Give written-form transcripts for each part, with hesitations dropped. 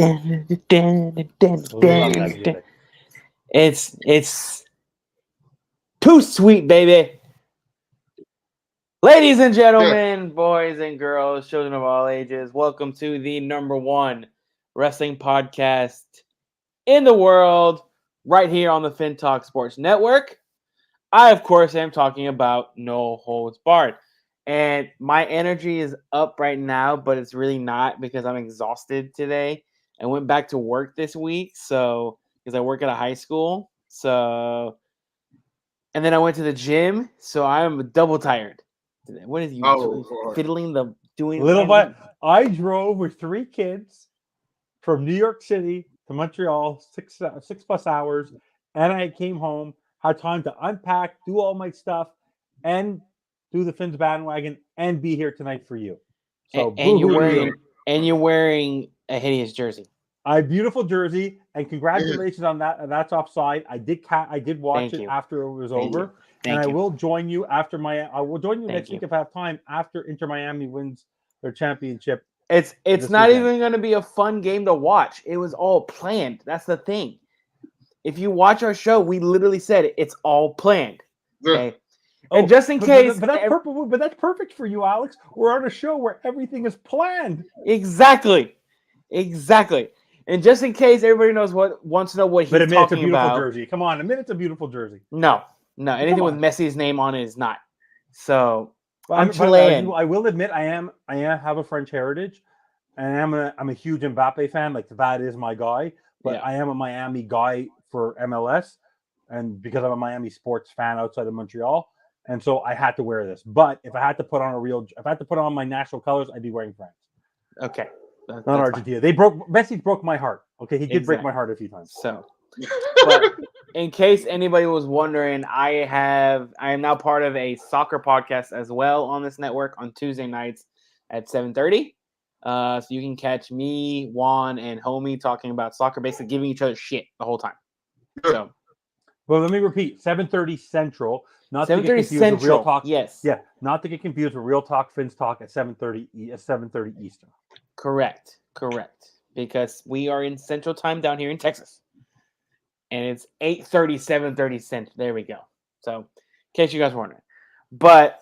Love that music. It's too sweet, baby. Ladies and gentlemen, boys and girls, children of all ages, welcome to the number one wrestling podcast in the world, right here on the Fin Talk Sports Network. I, of course, am talking about No Holds Barred. And my energy is up right now, but it's really not because I'm exhausted today. I went back to work this week, so because I work at a high school. So, and then I went to the gym, so I'm double tired. What is you fiddling the doing? Little bit. I drove with 3 kids from New York City to Montreal, six plus hours, and I came home, had time to unpack, do all my stuff, and do the Fins bandwagon, and be here tonight for you. So, and you're wearing a hideous jersey. A beautiful jersey, and congratulations on that. That's offside. I did watch it after it was over, and I will join you after I will join you next week if I have time after Inter Miami wins their championship. It's not even going to be a fun game to watch. It was all planned. That's the thing. If you watch our show, we literally said it's all planned. Okay. And just in case, but that's perfect for you, Alex. We're on a show where everything is planned. Exactly. And just in case everybody wants to know what he's talking about. It's a beautiful jersey. Come on, admit it's a beautiful jersey. No. Anything with Messi's name on it is not. So I'm Chilean. I will admit I have a French heritage, and I'm a huge Mbappe fan. Like that is my guy. But I am a Miami guy for MLS, and because I'm a Miami sports fan outside of Montreal. And so I had to wear this. But if I had to put on my national colors, I'd be wearing France. Okay. Not Argentina. Messi broke my heart. Okay, he did break my heart a few times. So, but in case anybody was wondering, I am now part of a soccer podcast as well on this network on Tuesday nights at 7:30. So you can catch me, Juan, and Homie talking about soccer, basically giving each other shit the whole time. So, well, let me repeat: 7:30 Central. Not 7:30 Central. Real Talk. Yes. Yeah. Not to get confused with Real Talk Fins Talk at 7:30 Eastern. Correct. Because we are in Central Time down here in Texas, and it's 8:30, 7:30 Central. There we go. So, in case you guys were wondering, but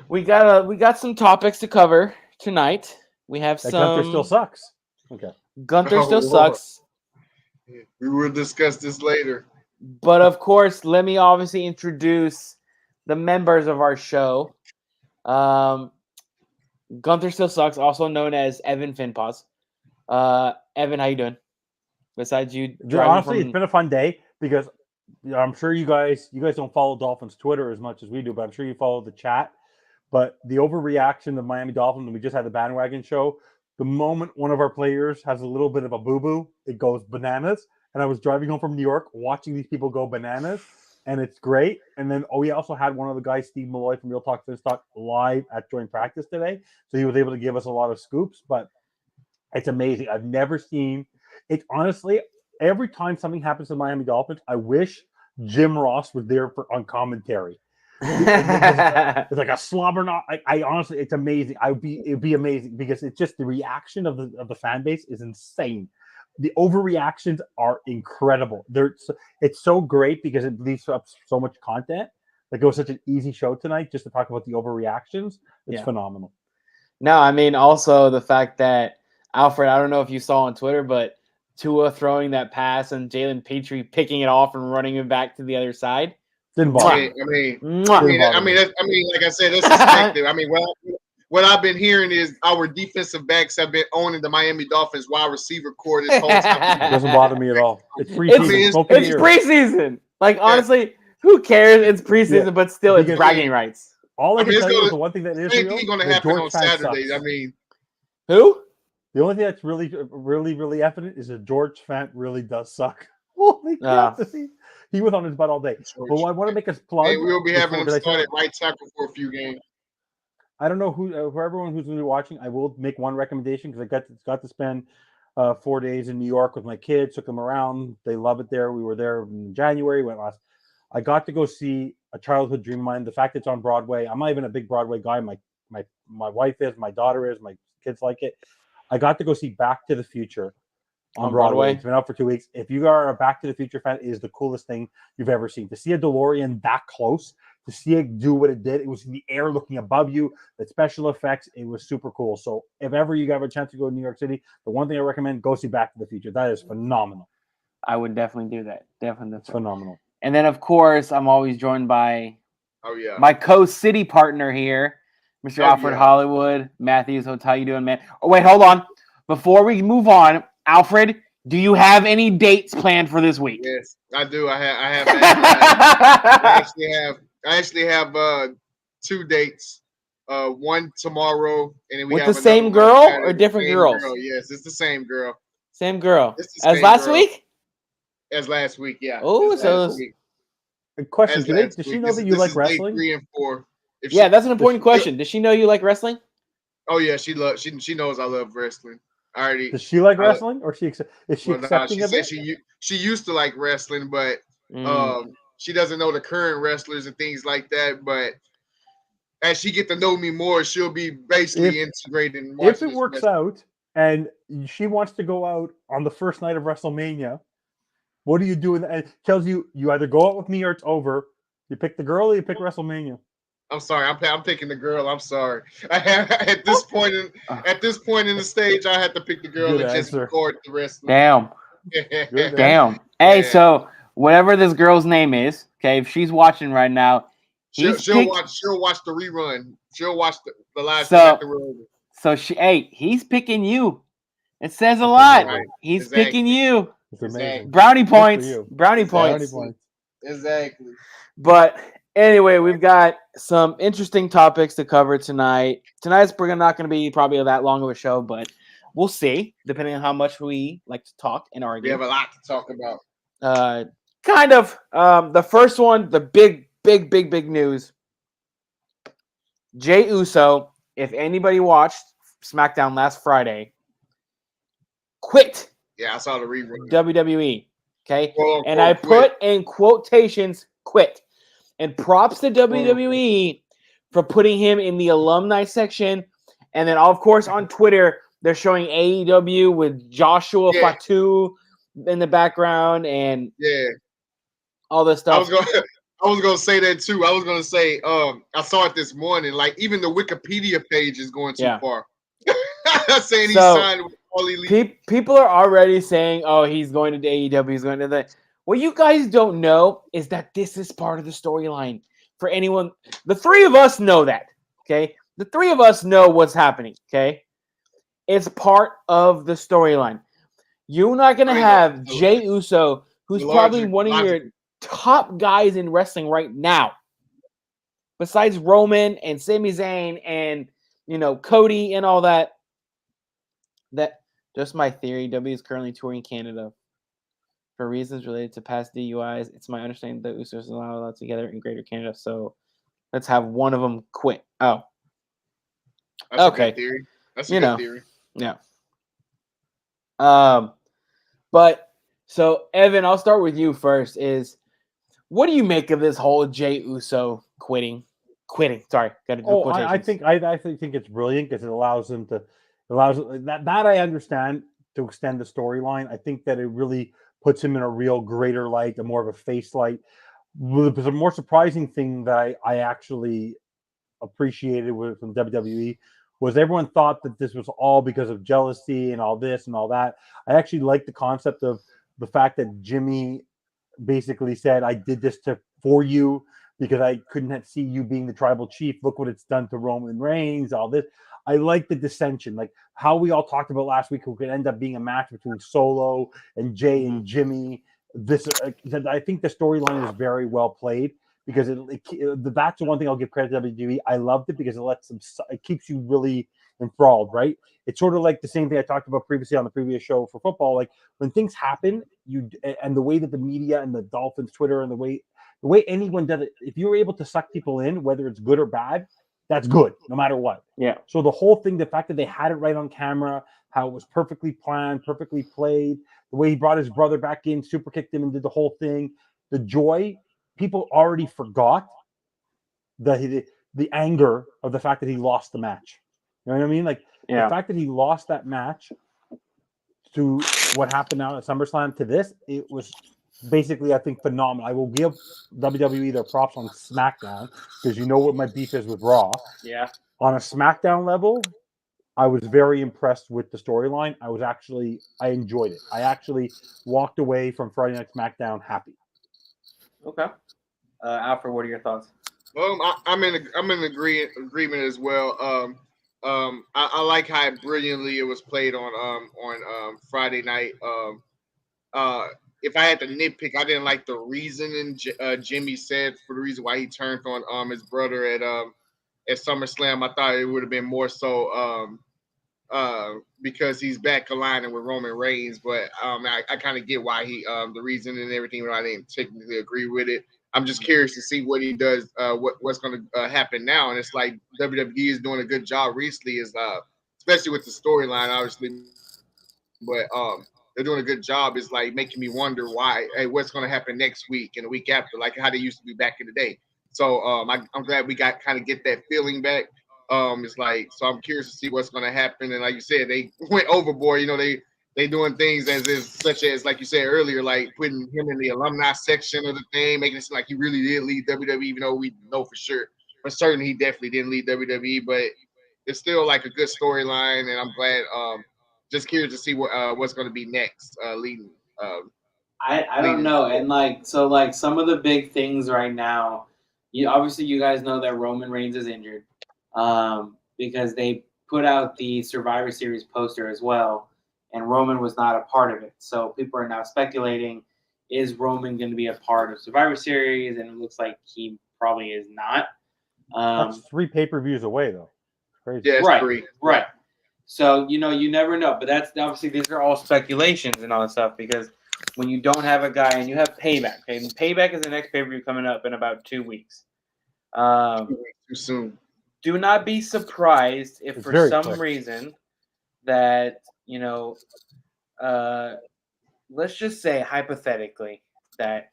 we got some topics to cover tonight. We have some. Gunther still sucks. Okay. Gunther still sucks. We will discuss this later. But of course, let me obviously introduce the members of our show. Gunther still sucks, also known as Evan Finpause. Evan, how you doing? Besides you, honestly, it's been a fun day because I'm sure you guys don't follow Dolphins Twitter as much as we do, but I'm sure you follow the chat. But the overreaction of Miami Dolphins, and we just had the bandwagon show. The moment one of our players has a little bit of a boo-boo, it goes bananas. And I was driving home from New York watching these people go bananas, and it's great. And then we also had one of the guys, Steve Malloy from Real Talk Fins Talk, live at joint practice today. So he was able to give us a lot of scoops, but it's amazing. I've never seen it. Honestly, every time something happens to Miami Dolphins, I wish Jim Ross was there on commentary. It's like a slobber knot. I honestly, it's amazing. It'd be amazing because it's just the reaction of the fan base is insane. The overreactions are incredible. It's so great because it leads up so much content. Like it was such an easy show tonight just to talk about the overreactions. It's phenomenal. No, I mean also the fact that Alfred, I don't know if you saw on Twitter, but Tua throwing that pass and Jalen Petrie picking it off and running it back to the other side. Didn't bother me. I mean, like I said, that's expected. I mean, what I've been hearing is our defensive backs have been owning the Miami Dolphins wide receiver core this whole time. It doesn't bother me at all. It's preseason. It's preseason. Like, honestly, who cares? It's preseason, but still, it's bragging rights. All I can tell you is the one thing that is real. Going to happen on Saturdays. I mean, who? The only thing that's really evident is that George Fant really does suck. Holy crap! He was on his butt all day. But I want to make us plug. Hey, we'll be having him start at right tackle for a few games. I don't know for everyone who's going to be watching, I will make one recommendation because I got to spend 4 days in New York with my kids, took them around. They love it there. We were there in January, went last. I got to go see a childhood dream of mine. The fact it's on Broadway, I'm not even a big Broadway guy. My wife is, my daughter is, my kids like it. I got to go see Back to the Future on Broadway. Broadway. It's been out for 2 weeks. If you are a Back to the Future fan, it is the coolest thing you've ever seen. To see a DeLorean that close, to see it do what it did, it was in the air looking above you, the special effects, it was super cool. So if ever you have a chance to go to New York City, the one thing I recommend, go see Back to the Future. That is phenomenal. I would definitely do that. Definitely. It's phenomenal. And then, of course, I'm always joined by my co-city partner here, Mr. Alfred Hollywood. Matthews, how you doing, man? Oh, wait, hold on. Before we move on, Alfred, do you have any dates planned for this week? Yes, I do. I actually have 2 dates. One tomorrow, and then we with have the same girl or different girls? Girl. Yes, it's the same girl. Same girl as last week. As last week, yeah. Oh, so a question: does she know that you like wrestling? 3 and 4. That's an important question. Does she know you like wrestling? Oh yeah, she knows I love wrestling. Already. Does she like wrestling, or is she accepting of it? She used to like wrestling, but she doesn't know the current wrestlers and things like that. But as she get to know me more, she'll be basically integrating. If it works out and she wants to go out on the first night of WrestleMania, what do you do? It tells you either go out with me or it's over. You pick the girl or you pick WrestleMania. I'm sorry, I'm picking the girl. I'm sorry. At this point in the stage, I had to pick the girl and just record the wrestling. Damn. Damn. Hey, so whatever this girl's name is, okay, if she's watching right now, she'll watch the rerun. She'll watch the live stream at the rerun. So he's picking you. It says a lot. Right. He's picking you. It's amazing. Brownie points. Brownie points. Exactly. But anyway, we've got some interesting topics to cover tonight. Tonight's not going to be probably that long of a show, but we'll see, depending on how much we like to talk and argue. We have a lot to talk about. Kind of. The first one, the big news. Jey Uso, if anybody watched SmackDown last Friday, quit. Yeah, I saw the rerun. WWE. Okay? And I put in quotations, quit. And props to WWE for putting him in the alumni section. And then, of course, on Twitter, they're showing AEW with Joshua Fatu in the background and all this stuff. I was gonna say that too. I was gonna say, I saw it this morning. Like even the Wikipedia page is going too far. Saying he signed with All Elite. People are already saying, "Oh, he's going to AEW. He's going to that." What you guys don't know is that this is part of the storyline. For anyone, the three of us know that. Okay, the three of us know what's happening. Okay, it's part of the storyline. You're not gonna have Jey Uso, who's probably one of your top guys in wrestling right now, besides Roman and Sami Zayn and Cody and all that. That just my theory. W is currently touring Canada for reasons related to past DUIs. It's my understanding that Usos are not allowed together in Greater Canada, so let's have one of them quit. Oh, that's okay. A good theory. That's a good theory. Yeah. But so Evan, I'll start with you first. What do you make of this whole Jey Uso quitting? Sorry, got to do quotations. I think it's brilliant because it allows them to that I understand to extend the storyline. I think that it really puts him in a real greater light, a more of a face light. The more surprising thing that I actually appreciated from WWE was everyone thought that this was all because of jealousy and all this and all that. I actually like the concept of the fact that Jimmy basically said, "I did this for you because I couldn't see you being the tribal chief. Look what it's done to Roman Reigns, all this." I like the dissension, like how we all talked about last week, who could end up being a match between Solo and Jay and Jimmy. I think the storyline is very well played because that's the one thing I'll give credit to WWE. I loved it because it keeps you really enthralled, right? It's sort of like the same thing I talked about previously on the previous show for football. Like when things happen, and the way that the media and the Dolphins Twitter and the way anyone does it, if you're able to suck people in, whether it's good or bad, that's good, no matter what. Yeah. So the whole thing, the fact that they had it right on camera, how it was perfectly planned, perfectly played, the way he brought his brother back in, super kicked him and did the whole thing, the joy, people already forgot the anger of the fact that he lost the match. You know what I mean? Like the fact that he lost that match to what happened now at SummerSlam to this, it was basically, I think, phenomenal. I will give WWE their props on SmackDown because you know what my beef is with Raw. Yeah. On a SmackDown level, I was very impressed with the storyline. I enjoyed it. I actually walked away from Friday Night SmackDown happy. Okay. Alfred, what are your thoughts? I'm in agreement as well. I like how brilliantly it was played on Friday night. If I had to nitpick, I didn't like the reasoning Jimmy said for the reason why he turned on his brother at SummerSlam. I thought it would have been more so because he's back aligning with Roman Reigns, but I kind of get why he the reason and everything, but I didn't technically agree with it. I'm just curious to see what he does, what's going to happen now. And it's like WWE is doing a good job recently, especially with the storyline, obviously. But they're doing a good job. It's like making me wonder what's going to happen next week and the week after, like how they used to be back in the day. So I'm glad we got kind of get that feeling back. It's like, so I'm curious to see what's going to happen. And like you said, they went overboard. You know, they doing things such as like you said earlier, like putting him in the alumni section of the thing, making it seem like he really did lead WWE, even though we know for sure, for certain he definitely didn't lead WWE. But it's still like a good storyline, and I'm glad. Just curious to see what's going to be next. Leading. I don't know, and like some of the big things right now. Obviously you guys know that Roman Reigns is injured, because they put out the Survivor Series poster as well, and Roman was not a part of it. So people are now speculating: is Roman going to be a part of Survivor Series? And it looks like he probably is not. That's 3 pay-per-views away, though. Crazy. Yeah, right. So, you never know. But that's obviously, these are all speculations and all that stuff, because when you don't have a guy and you have Payback, okay? And Payback is the next pay-per-view coming up in about 2 weeks. 2 weeks too soon. Do not be surprised if for some reason that, let's just say hypothetically that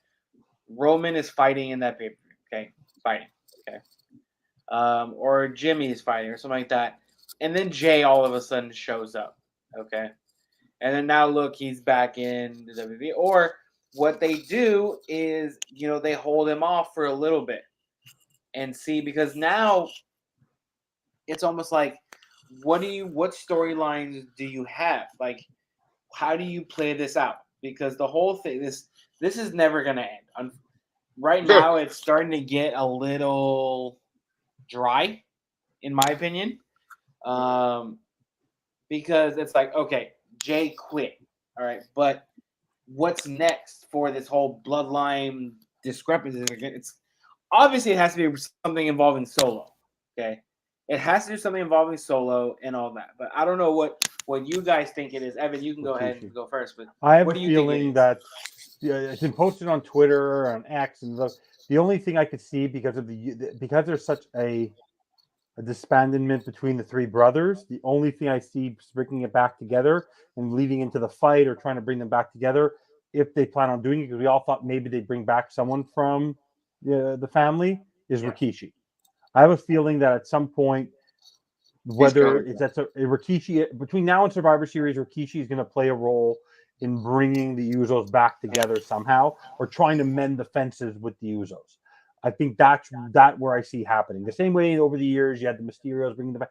Roman is fighting in that pay-per-view, okay? Fighting, okay? Or Jimmy is fighting or something like that. And then Jey all of a sudden shows up, okay? And then now look, he's back in the WWE. Or what they do is, they hold him off for a little bit and see, because now it's almost like, what storylines do you have? Like, how do you play this out? Because the whole thing, this is never going to end. Right now, it's starting to get a little dry, in my opinion. Because it's like, okay, Jey quit, all right, but what's next for this whole bloodline discrepancy? It's obviously it has to be something involving Solo, okay? It has to do something involving Solo and all that, but I don't know what you guys think it is. Evan, you can go ahead and go first. But I have a feeling that it's been posted on Twitter or on X, and the only thing I could see because there's such a disbandment between the 3 brothers. The only thing I see bringing it back together and leading into the fight or trying to bring them back together, if they plan on doing it, because we all thought maybe they'd bring back someone from the family, is Rikishi. I have a feeling that at some point, whether it's a Rikishi, between now and Survivor Series, Rikishi is going to play a role in bringing the Usos back together somehow, or trying to mend the fences with the Usos. I think that's where I see happening. The same way over the years, you had the Mysterios bringing the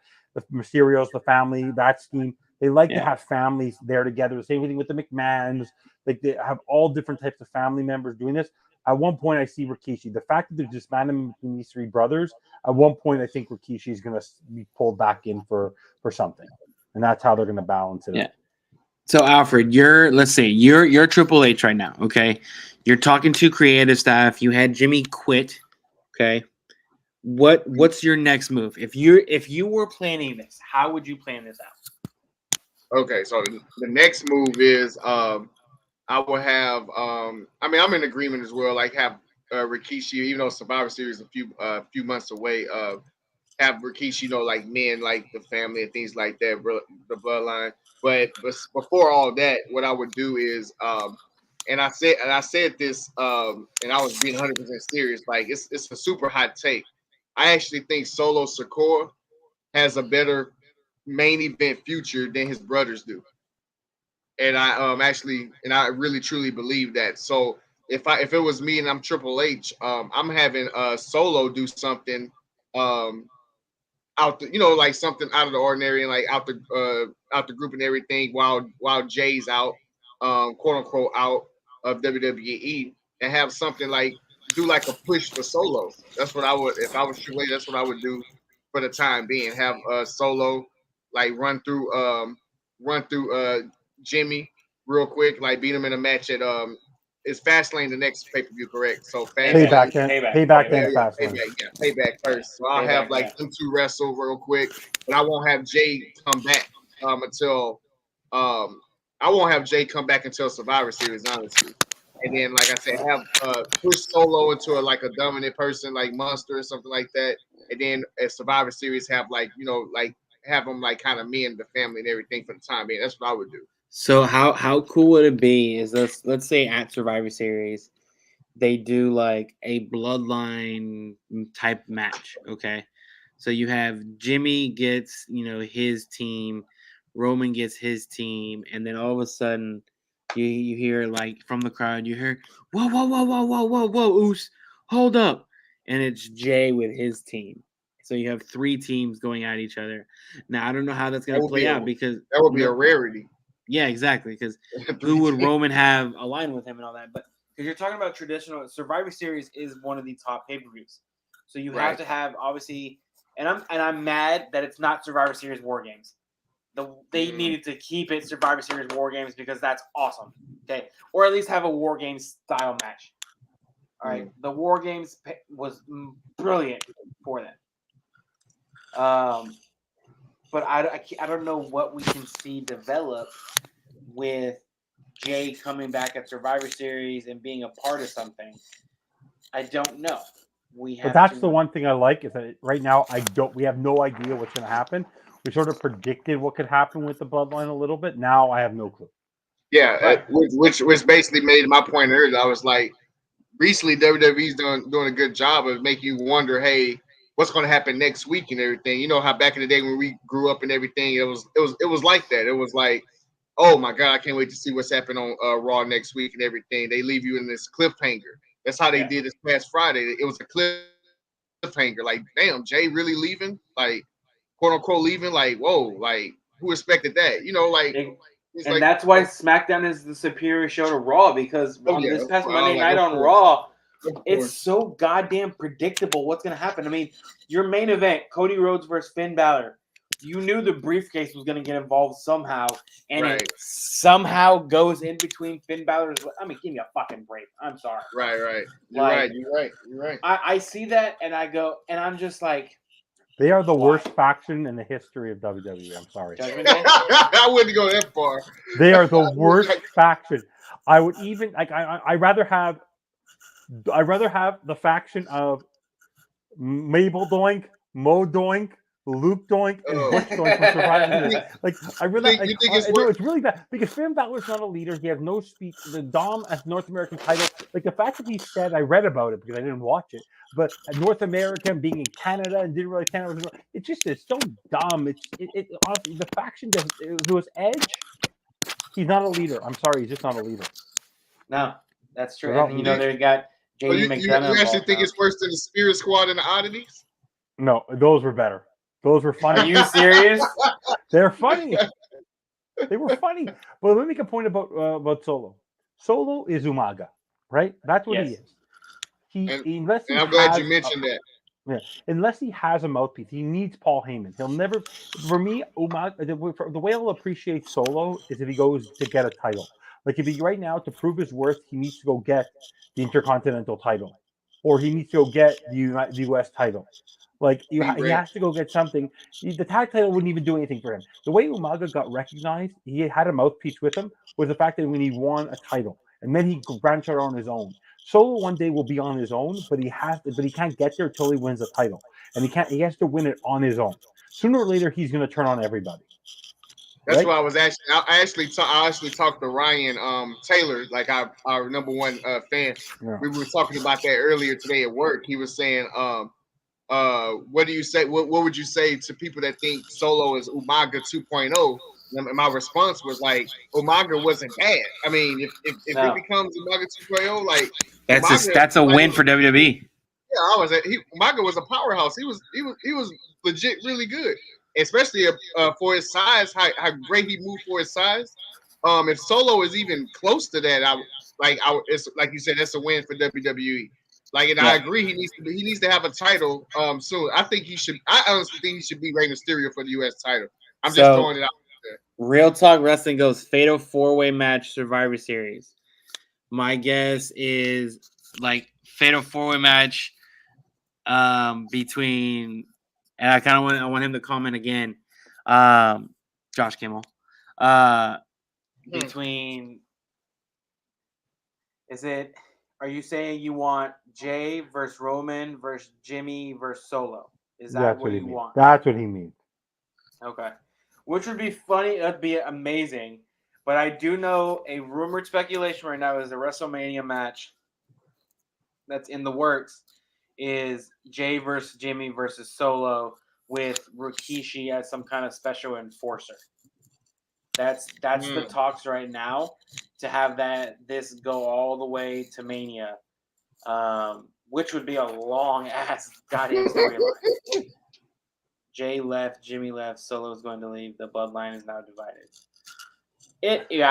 Mysterios, the family, that scheme. They like to have families there together. The same thing with the McMahons. Like, they have all different types of family members doing this. At one point, I see Rikishi. The fact that they're disbanding between these 3 brothers, at one point, I think Rikishi is going to be pulled back in for something. And that's how they're going to balance it. Yeah. So, Alfred, you're Triple H right now, okay? You're talking to creative staff. You had Jimmy quit, okay? What's your next move? If you were planning this, how would you plan this out? Okay, so the next move is I will have I'm in agreement as well. Like, have Rikishi, even though Survivor Series a few months away, have Rikishi, like men, like the family and things like that, the bloodline. But before all that, what I would do is and I said this and I was being 100% serious. Like, it's a super hot take. I actually think Solo Sikoa has a better main event future than his brothers do. And I really truly believe that. So if it was me and I'm Triple H, I'm having Solo do something out the, like something out of the ordinary and like out the group and everything while Jay's out, quote unquote out of WWE, and have something like do like a push for Solo. That's what I would, if I was Triple H, that's what I would do for the time being. Have Solo like run through Jimmy real quick, like beat him in a match at is Fastlane the next pay per view, correct? So Payback then, payback then, Fastlane. Payback first. So I'll have like them two wrestle real quick, but I won't have Jay come back until I won't have Jay come back until Survivor Series, honestly. And then, like I said, have push Solo into like a dominant person like Monster or something like that. And then at Survivor Series, have like like have them like kind of me and the family and everything for the time being. That's what I would do. So how cool would it be? Is let's say at Survivor Series, they do like a Bloodline type match. Okay, so you have Jimmy gets his team, Roman gets his team, and then all of a sudden you hear like from the crowd, you hear whoa whoa whoa whoa whoa whoa whoa Oos, hold up, and it's Jay with his team. So you have three teams going at each other. Now I don't know how that's going to play out because that would be a rarity. Yeah, exactly. Because who would Roman have aligned with him and all that? But because you're talking about traditional Survivor Series is one of the top pay-per-views, so you have to have obviously. And I'm mad that it's not Survivor Series War Games. They needed to keep it Survivor Series War Games because that's awesome. Okay, or at least have a War Games style match. All right, the War Games was brilliant for them. But I don't know what we can see develop with Jay coming back at Survivor Series and being a part of something. I don't know. But that's the one thing I like is that right now we have no idea what's going to happen. We sort of predicted what could happen with the Bloodline a little bit. Now I have no clue. Yeah, right. which basically made my point earlier. I was like, recently WWE's doing a good job of making you wonder, hey, what's going to happen next week and everything. You know how back in the day when we grew up and everything, it was like that. It was like, oh my God, I can't wait to see what's happening on Raw next week and everything. They leave you in this cliffhanger. That's how they did this past Friday. It was a cliffhanger. Like, damn, Jay really leaving? Like, quote unquote leaving? Like, whoa, like who expected that? And that's why SmackDown is the superior show to Raw because on this past Monday night on Raw, it's so goddamn predictable what's going to happen. I mean, your main event, Cody Rhodes versus Finn Balor, you knew the briefcase was going to get involved somehow, and it somehow goes in between Finn Balor's. I mean, give me a fucking break. I'm sorry. Right. You're right. I see that, and I go, and I'm just like, they are the worst faction in the history of WWE. I'm sorry. I wouldn't go that far. They are the worst faction. I would even like. I rather have the faction of Mabel Doink, Mo Doink, Luke Doink, and Bush Doink from Survivor Series. Like I really, it's really bad because Finn Balor's not a leader. He has no speech. The Dom as North American title, like the fact that he said, I read about it because I didn't watch it, but North America being in Canada and didn't really Canada, it just is so dumb. It honestly, the faction does. It was Edge. He's not a leader. I'm sorry, he's just not a leader. No, that's true. And, they got JD McDonough. You actually think it's worse than the Spirit Squad and the Oddities? No, those were better. Those were funny. Are you serious? They're funny. They were funny. But let me make a point about Solo. Solo is Umaga, right? That's what he is. And I'm glad you mentioned that. Yeah, unless he has a mouthpiece, he needs Paul Heyman. He'll never. For me, Umaga. The way I'll appreciate Solo is if he goes to get a title. Like if he right now to prove his worth, he needs to go get the Intercontinental title, or he needs to go get the U.S. title. Like he has to go get something. The tag title wouldn't even do anything for him. The way Umaga got recognized, he had a mouthpiece with him, was the fact that when he won a title, and then he branched out on his own. Solo one day will be on his own, but he can't get there until he wins the title, and he has to win it on his own. Sooner or later, he's going to turn on everybody. That's why I actually talked to Ryan Taylor, like our number one fan. Yeah. We were talking about that earlier today at work. He was saying what do you say? What would you say to people that think Solo is Umaga 2.0? And my response was like, Umaga wasn't bad. I mean, if it No, becomes Umaga 2.0, like Umaga, that's a like, win for WWE. yeah, Umaga was a powerhouse. He was legit really good, especially for his size. How great he moved for his size. If Solo is even close to that, it's like you said, that's a win for WWE. Like, and I Yeah. agree, he needs to have a title soon. I think he should. I honestly think he should be Rey Mysterio for the U.S. title. I'm just So throwing it out there. Real Talk Wrestling goes fatal 4-way match Survivor Series. My guess is like fatal 4-way match between, and I want him to comment again. Josh Kimmel. Between, are you saying you want Jay versus Roman versus Jimmy versus Solo? Is that That's what he you means. want? That's what he means. Okay. Which would be funny. That'd be amazing. But I do know a rumored speculation right now is a WrestleMania match that's in the works is Jay versus Jimmy versus Solo with Rikishi as some kind of special enforcer. That's the talks right now to have this go all the way to Mania, which would be a long ass goddamn storyline. Jay left, Jimmy left, Solo's going to leave. The bloodline is now divided.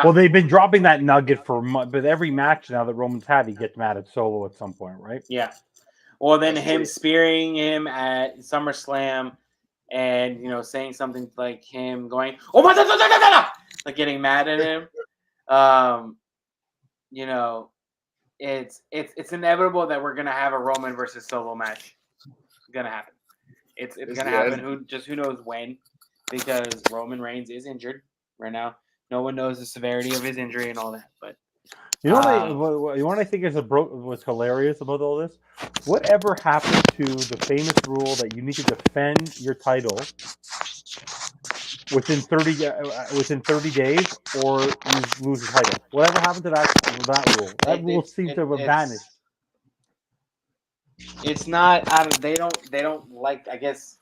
Well, they've been dropping that nugget for months, but every match now that Roman's had, he gets mad at Solo at some point, right? Yeah. Well, then That's him true. spearing him at SummerSlam, and saying something like him going, "Oh my god!" like getting mad at him. It's inevitable that we're gonna have a Roman versus Solo match. It's gonna happen. It's gonna happen. Who knows when? Because Roman Reigns is injured right now. No one knows the severity of his injury and all that. But you know what I think is what's hilarious about all this? Whatever happened to the famous rule that you need to defend your title within 30 days, or you lose the title? Whatever happened to that rule? That rule seems to have vanished. It's not. They don't like. I guess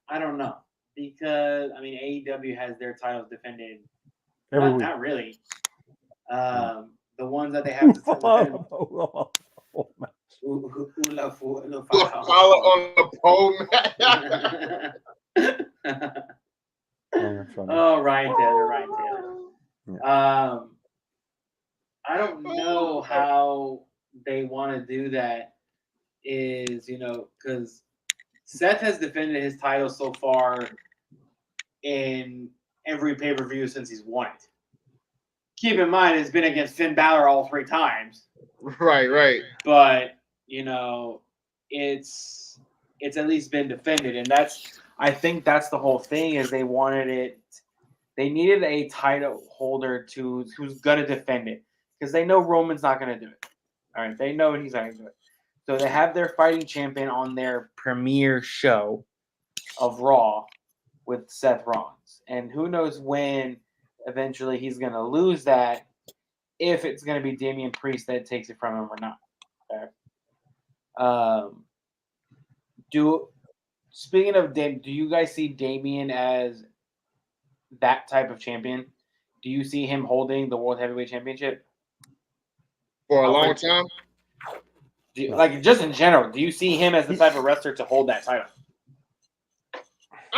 I don't know because AEW has their titles defended every week. Not really. The ones that they have to defend. Follow on the pole. Oh, Ryan Taylor. Yeah. I don't know how they want to do that. Because Seth has defended his title so far in every pay-per-view since he's won it. Keep in mind, it's been against Finn Balor all 3 times. Right. But it's at least been defended, and I think that's the whole thing. Is they wanted it. They needed a title holder who's gonna defend it because they know Roman's not gonna do it. All right, they know he's not gonna do it. So they have their fighting champion on their premiere show of Raw with Seth Rollins, and who knows when eventually he's gonna lose that. If it's gonna be Damian Priest that takes it from him or not. Okay. Speaking of do you guys see Damian as that type of champion? Do you see him holding the World Heavyweight Championship for a long time? Just in general, do you see him as the type of wrestler to hold that title?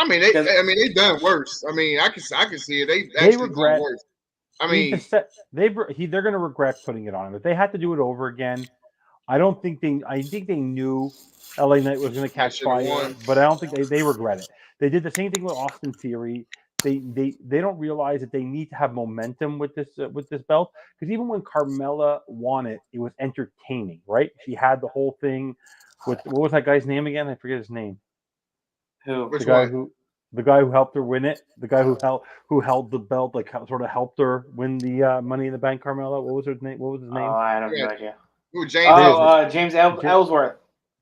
They've done worse. I can see it. They actually done worse. They're going to regret putting it on him. If they had to do it over again, I think they knew LA Knight was going to catch fire, but I don't think they regret it. They did the same thing with Austin Theory. They don't realize that they need to have momentum with this belt, because even when Carmella won it, it was entertaining, right? She had the whole thing with, what was that guy's name again? I forget his name. Who? The guy who helped her win it. The guy who held the belt, like sort of helped her win the Money in the Bank. Carmella. What was his name? Oh, I have no idea. Who? James? James Ellsworth.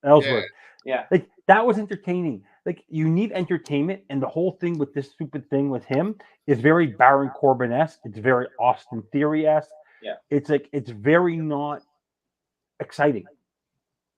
Ellsworth. Yeah. Like, that was entertaining. Like, you need entertainment, and the whole thing with this stupid thing with him is very Baron Corbin-esque. It's very Austin Theory-esque. Yeah. It's very not exciting.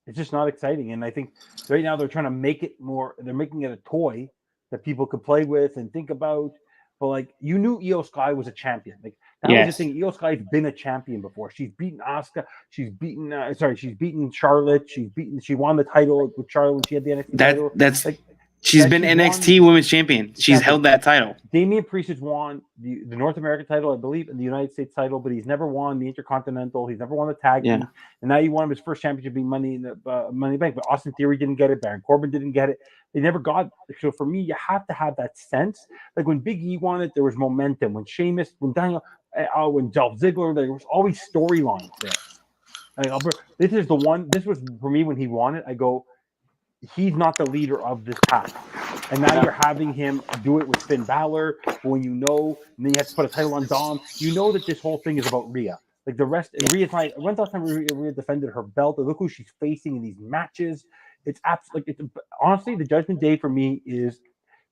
it's just not exciting. And I think right now they're trying to make it more. They're making it a toy that people could play with and think about. But like you knew Io Sky was a champion. Like that was the Yes. thing. Io Sky's been a champion before. She's beaten Asuka. She's beaten. She's beaten Charlotte. She won the title with Charlotte when she had the NXT title. That's Like she's that been she's NXT won Women's Champion. She's held that title. Damian Priest has won the North American title, I believe, and the United States title, but he's never won the Intercontinental. He's never won the tag team, and now he won his first championship being Money in the Money Bank. But Austin Theory didn't get it. Baron Corbin didn't get it. They never got it. So for me, you have to have that sense. Like when Big E won it, there was momentum. When Sheamus, when Daniel, when Dolph Ziggler, there was always storylines there. Like, this is the one. This was for me when he won it. I go, he's not the leader of this pack. And now you're having him do it with Finn Balor when you know, and then you have to put a title on Dom. You know that this whole thing is about Rhea. Like the rest, and Rhea's like, when's the last time Rhea defended her belt? Look who she's facing in these matches. It's absolutely, honestly, the Judgment Day for me is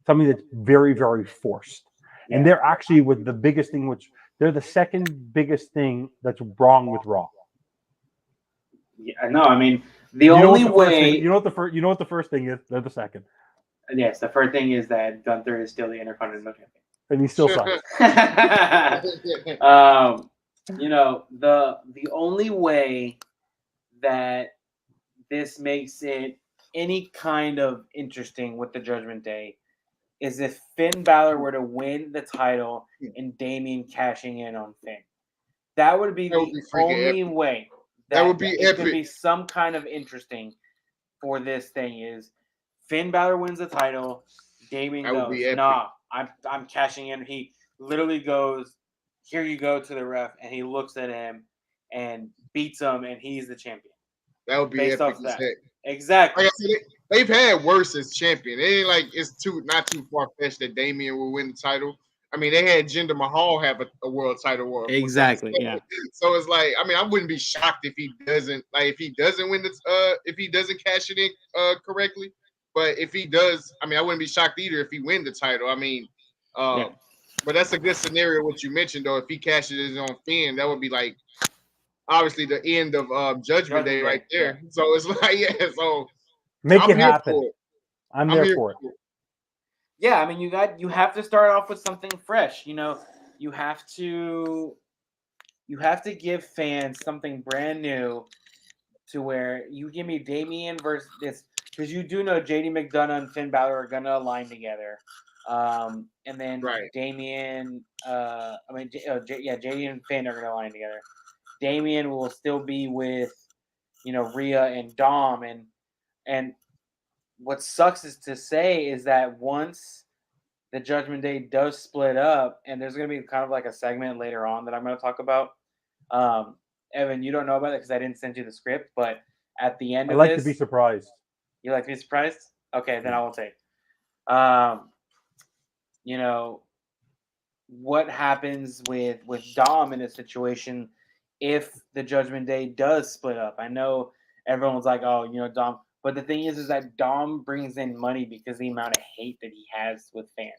something that's very, very forced. Yeah. And they're actually with the biggest thing, which they're the second biggest thing that's wrong with Raw. Yeah, no, I mean, the only way. You know what the first thing is? They're the second. Yes, the first thing is that Gunther is still the Intercontinental Champion. And he still sucks. You know, the only way that this makes it any kind of interesting with the Judgment Day is if Finn Balor were to win the title and Damian cashing in on Finn. That would be the only way. That would be it epic. Could be some kind of interesting for this thing is Finn Balor wins the title. Damian goes, nah, I'm cashing in. He literally goes, here you go to the ref, and he looks at him and beats him, and he's the champion. That would be based epic off that. Heck. Exactly. Like I said, they've had worse as champion. It ain't like it's not too far fetched that Damian will win the title. I mean, they had Jinder Mahal have a world title war. Exactly. Yeah. So it's like, I mean, I wouldn't be shocked if he doesn't win the if he doesn't cash it in correctly. But if he does, I mean, I wouldn't be shocked either if he win the title. I mean, but that's a good scenario what you mentioned though. If he cashes it on Finn, that would be like obviously the end of Judgment Day right there. Yeah. So it's like, so make it happen. I'm there for it. Yeah, I mean, you have to start off with something fresh. You know, you have to give fans something brand new to where you give me Damian versus this, because you do know JD McDonough and Finn Balor are gonna align together, and then Damian, JD and Finn are gonna align together. Damian will still be with, Rhea and Dom, and what sucks is to say is that once the Judgment Day does split up, and there's going to be kind of like a segment later on that I'm going to talk about. Evan, you don't know about it because I didn't send you the script, but at the end of this... I like to be surprised. You like to be surprised? Okay, then I will take. What happens with Dom in a situation if the Judgment Day does split up? I know everyone's like, oh, Dom... But the thing is that Dom brings in money because of the amount of hate that he has with fans.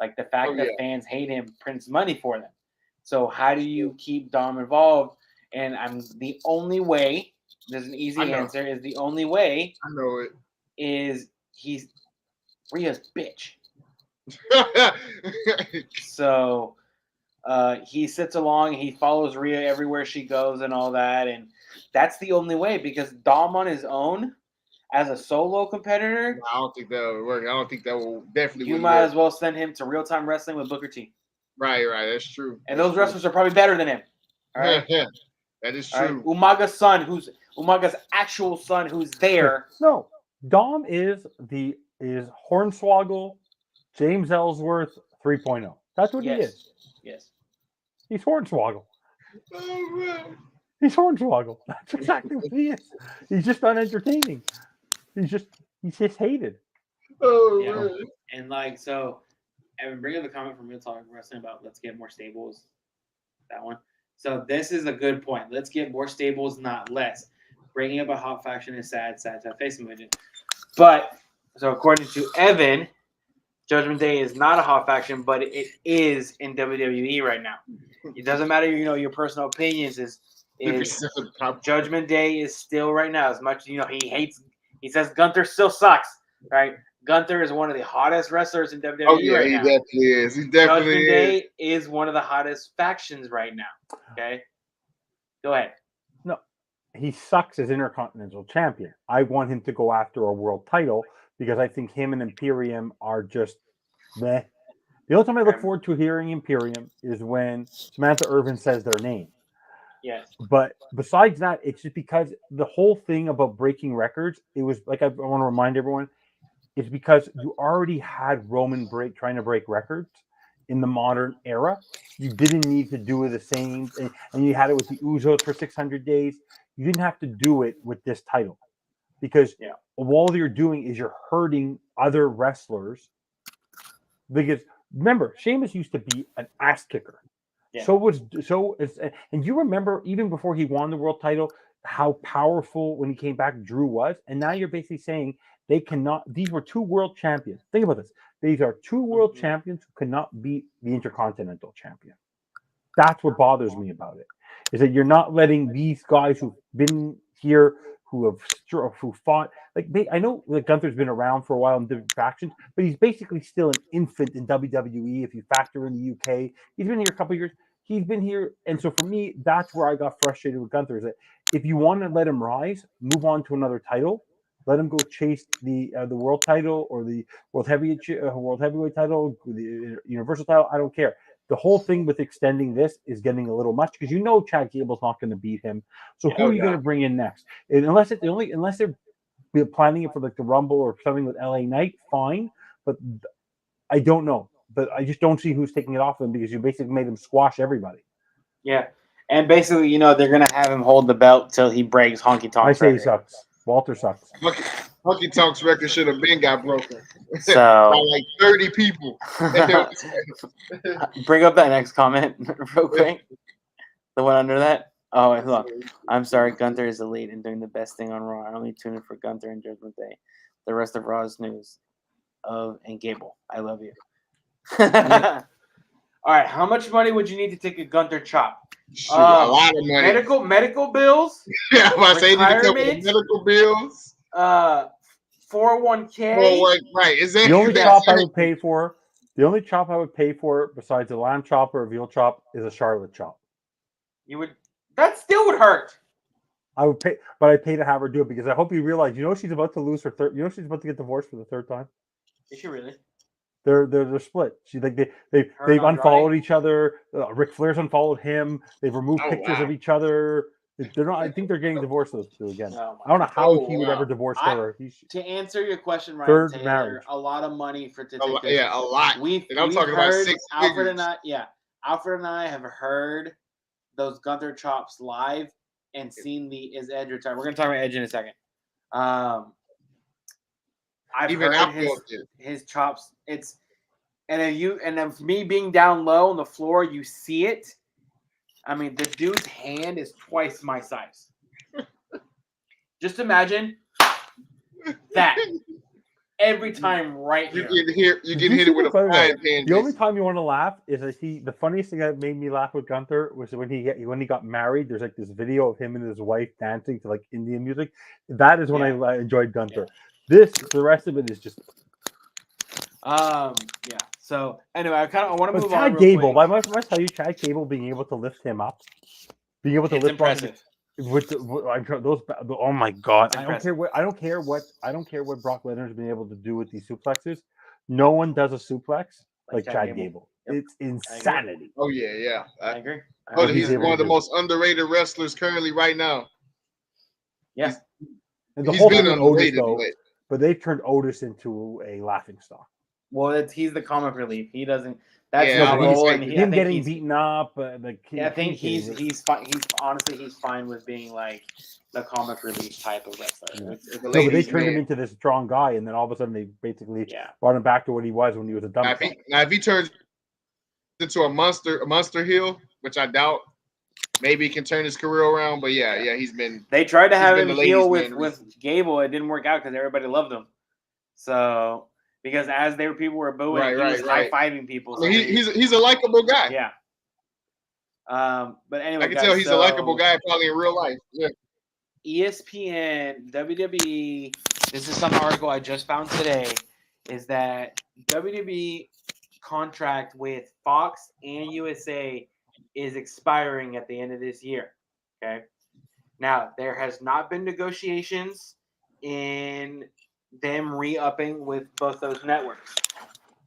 Like the fact that fans hate him prints money for them. So how do you keep Dom involved? And the only way, there's an easy answer, is the only way I know it is he's Rhea's bitch. So he sits along, he follows Rhea everywhere she goes and all that. And that's the only way, because Dom on his own, as a solo competitor, I don't think that would work. I don't think that will definitely. You might as well send him to Real Time Wrestling with Booker T. Right. That's true. And those wrestlers are probably better than him. All right. Yeah, that is true. Right? Umaga's son, Umaga's actual son, who's there. No, Dom is Hornswoggle, James Ellsworth 3.0. That's what he is. Yes. He's Hornswoggle. Oh man. He's Hornswoggle. That's exactly what he is. He's just unentertaining. He's just hated. Oh man. And so, Evan, bring up the comment from Real Talk Wrestling about let's get more stables. That one. So this is a good point. Let's get more stables, not less. Bringing up a hot faction is sad to have face imaging. But so according to Evan, Judgment Day is not a hot faction, but it is in WWE right now. It doesn't matter, your personal opinions. Judgment Day is still right now. As much he hates. He says Gunther still sucks. Right? Gunther is one of the hottest wrestlers in WWE right now. Definitely is. He definitely Judgment Day is one of the hottest factions right now. Okay, go ahead. No, he sucks as Intercontinental Champion. I want him to go after a world title because I think him and Imperium are just meh. The only time I look forward to hearing Imperium is when Samantha Irvin says their name. Yes. But besides that, it's just because the whole thing about breaking records, it was like I want to remind everyone, it's because you already had Roman trying to break records in the modern era. You didn't need to do it the same, and you had it with the Usos for 600 days. You didn't have to do it with this title because all you're doing is you're hurting other wrestlers. Because remember, Sheamus used to be an ass kicker. Yeah. And you remember even before he won the world title, how powerful when he came back Drew was, and now you're basically saying they cannot. These were two world champions. Think about this. These are two world champions who cannot beat the Intercontinental Champion. That's what bothers me about it. Is that you're not letting these guys who've been here, who fought. Like I know that Gunther's been around for a while in different factions, but he's basically still an infant in WWE. If you factor in the UK, he's been here a couple of years. He's been here, and so for me, that's where I got frustrated with Gunther. Is that if you want to let him rise, move on to another title. Let him go chase the world title or the world heavyweight title, the universal title. I don't care. The whole thing with extending this is getting a little much because Chad Gable's not going to beat him. So who are you going to bring in next? And unless they're planning it for like the Rumble or something with LA Knight, fine. But I don't know. But I just don't see who's taking it off them because you basically made him squash everybody. Yeah, and basically, they're going to have him hold the belt till he breaks Honky Tonk's I say record. He sucks. Walter sucks. Honky Tonk's record should have been got broken. So by like 30 people. Bring up that next comment real quick. The one under that. Oh, look. I'm sorry. Gunther is elite and doing the best thing on Raw. I only tune in for Gunther and Judgment Day. The rest of Raw's news and Gable. I love you. All right. How much money would you need to take a Gunther chop? A lot of money. Medical bills. Yeah, I say need a couple of medical bills. 401k. Right. Exactly. The only chop I would pay for. The only chop I would pay for, besides a lamb chop or a veal chop, is a Charlotte chop. You would. That still would hurt. I would pay, but I pay to have her do it because I hope you realize. She's about to lose her third. She's about to get divorced for the third time. Is she really? They're split. She's like they've unfollowed each other. Ric Flair's unfollowed him. They've removed pictures of each other. They're not. I think they're getting divorced those two again. I don't know how he would ever divorce her. To answer your question, Ryan third Taylor, marriage. A lot of money for to take this. Yeah, a lot. I'm talking about 6 Alfred figures. Alfred and I have heard those Gunther chops live and seen is Edge retired. We're gonna talk about Edge in a second. I've Even heard his chops. And then for me being down low on the floor, you see it. I mean, the dude's hand is twice my size. Just imagine that every time, right here. You get hit with a frying pan. The only time you want to laugh is the funniest thing that made me laugh with Gunther was when he got married. There's like this video of him and his wife dancing to like Indian music. That is when I enjoyed Gunther. The rest of it is just. Yeah. So anyway, I want to move on. Chad Gable, I must tell you, Chad Gable being able to lift him up, being able to lift impressive. Oh my God! I don't care what Brock Lesnar's been able to do with these suplexes. No one does a suplex like Chad Gable. Yep. It's insanity. Oh yeah. I agree. He's one of the most underrated wrestlers currently right now. Yeah. And the whole thing with Otis, though, but they've turned Otis into a laughing stock. Well, he's the comic relief. He doesn't. That's not role. Him getting beaten up. I think he's fine. He's fine with being like the comic relief type of wrestler. Yeah. But they turned him into this strong guy, and then all of a sudden they basically brought him back to what he was when he was a dumb. Now if he turns into a monster heel, which I doubt, maybe he can turn his career around. But yeah, he's been. They tried to have him heel with Gable. It didn't work out because everybody loved him. So. Because as people were booing, he was high-fiving people. So he's a likable guy. Yeah. But anyway, I can guys, tell he's a likable guy probably in real life. Yeah. ESPN, WWE, this is some article I just found today, is that WWE contract with Fox and USA is expiring at the end of this year. Okay. Now, there has not been negotiations in them re-upping with both those networks.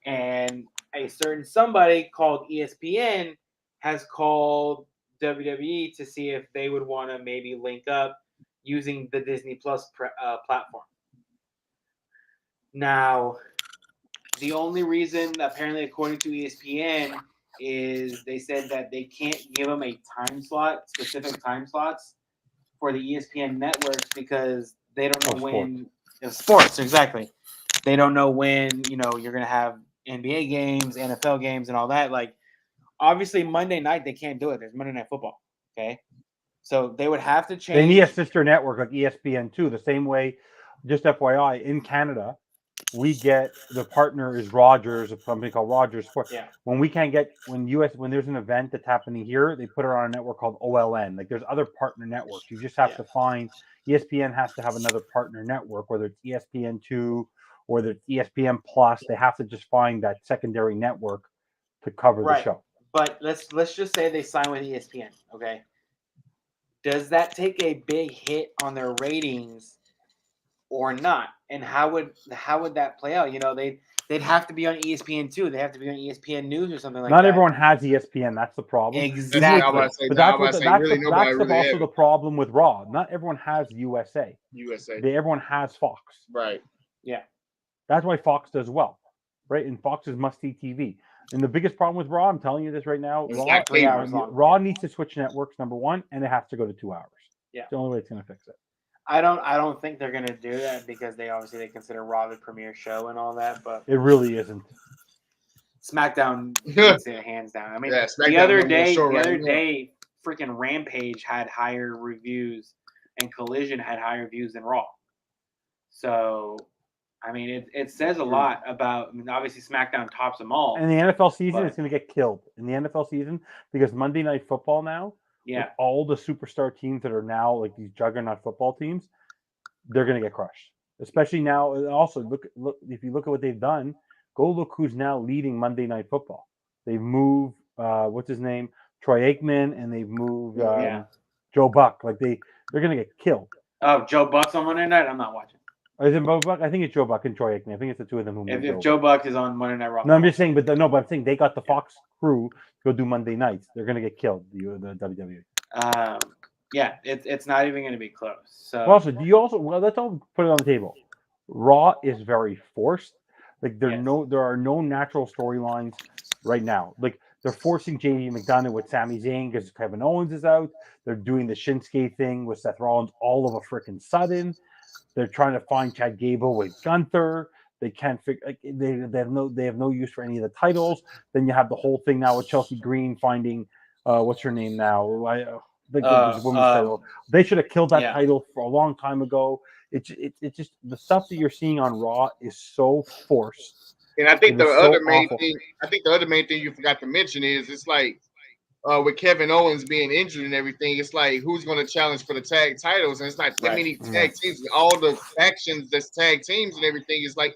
And a certain somebody called ESPN has called WWE to see if they would want to maybe link up using the Disney Plus platform. Now, the only reason, apparently, according to ESPN, is they said that they can't give them a time slot, specific time slots for the ESPN networks because they don't know when sports, exactly. They don't know when, you're going to have NBA games, NFL games, and all that. Like, obviously, Monday night, they can't do it. There's Monday Night Football, okay? So they would have to change. They need a sister network like ESPN2, the same way, just FYI, in Canada, we get the partner is Rogers, a company called Rogers Sport. Yeah. When we can't get when there's an event that's happening here, they put it on a network called OLN. Like there's other partner networks. You just have to find ESPN has to have another partner network, whether it's ESPN2 or whether it's ESPN Plus. They have to just find that secondary network to cover the show. But let's just say they sign with ESPN, okay? Does that take a big hit on their ratings or not? And how would that play out? They'd have to be on ESPN2. They have to be on ESPN News or something like that. Not everyone has ESPN. That's the problem. Exactly. But that's also the problem with Raw. Not everyone has USA. Everyone has Fox. Right. Yeah. That's why Fox does well, right? And Fox is must-see TV. And the biggest problem with Raw, I'm telling you this right now, Raw needs to switch networks, number one, and it has to go to 2 hours. Yeah. It's the only way it's going to fix it. I don't think they're going to do that because they consider Raw the premier show and all that, but it really isn't. SmackDown gets it hands down. I mean, the other day, freaking Rampage had higher reviews and Collision had higher views than Raw. So, I mean, it says a lot about. I mean, obviously SmackDown tops them all. And the NFL season is going to get killed in the NFL season because Monday Night Football now. Yeah. With all the superstar teams that are now like these juggernaut football teams, they're going to get crushed. Especially now. Also, look. If you look at what they've done, go look who's now leading Monday Night Football. They've moved. What's his name? Troy Aikman, and they've moved Joe Buck. Like they're going to get killed. Oh, Joe Buck's on Monday night. I'm not watching. Is it Joe Buck? I think it's Joe Buck and Troy Aikman. I think it's the two of them who moved. If Joe Buck is on Monday Night Raw. No, I'm just saying. But I'm saying they got the Fox crew to go do Monday nights. They're going to get killed. The WWE. Yeah, it's not even going to be close. So also, let's all put it on the table. Raw is very forced. Like there are no natural storylines right now. Like they're forcing JD McDonough with Sami Zayn because Kevin Owens is out. They're doing the Shinsuke thing with Seth Rollins all of a freaking sudden. They're trying to find Chad Gable with Gunther. They can't figure. Like, they have no use for any of the titles. Then you have the whole thing now with Chelsea Green finding what's her name now? Women's title. They should have killed that title for a long time ago. It's just the stuff that you're seeing on Raw is so forced. And I think the other main thing you forgot to mention is it's like with Kevin Owens being injured and everything, it's like who's going to challenge for the tag titles, and it's not that many tag teams. All the factions that's tag teams and everything is like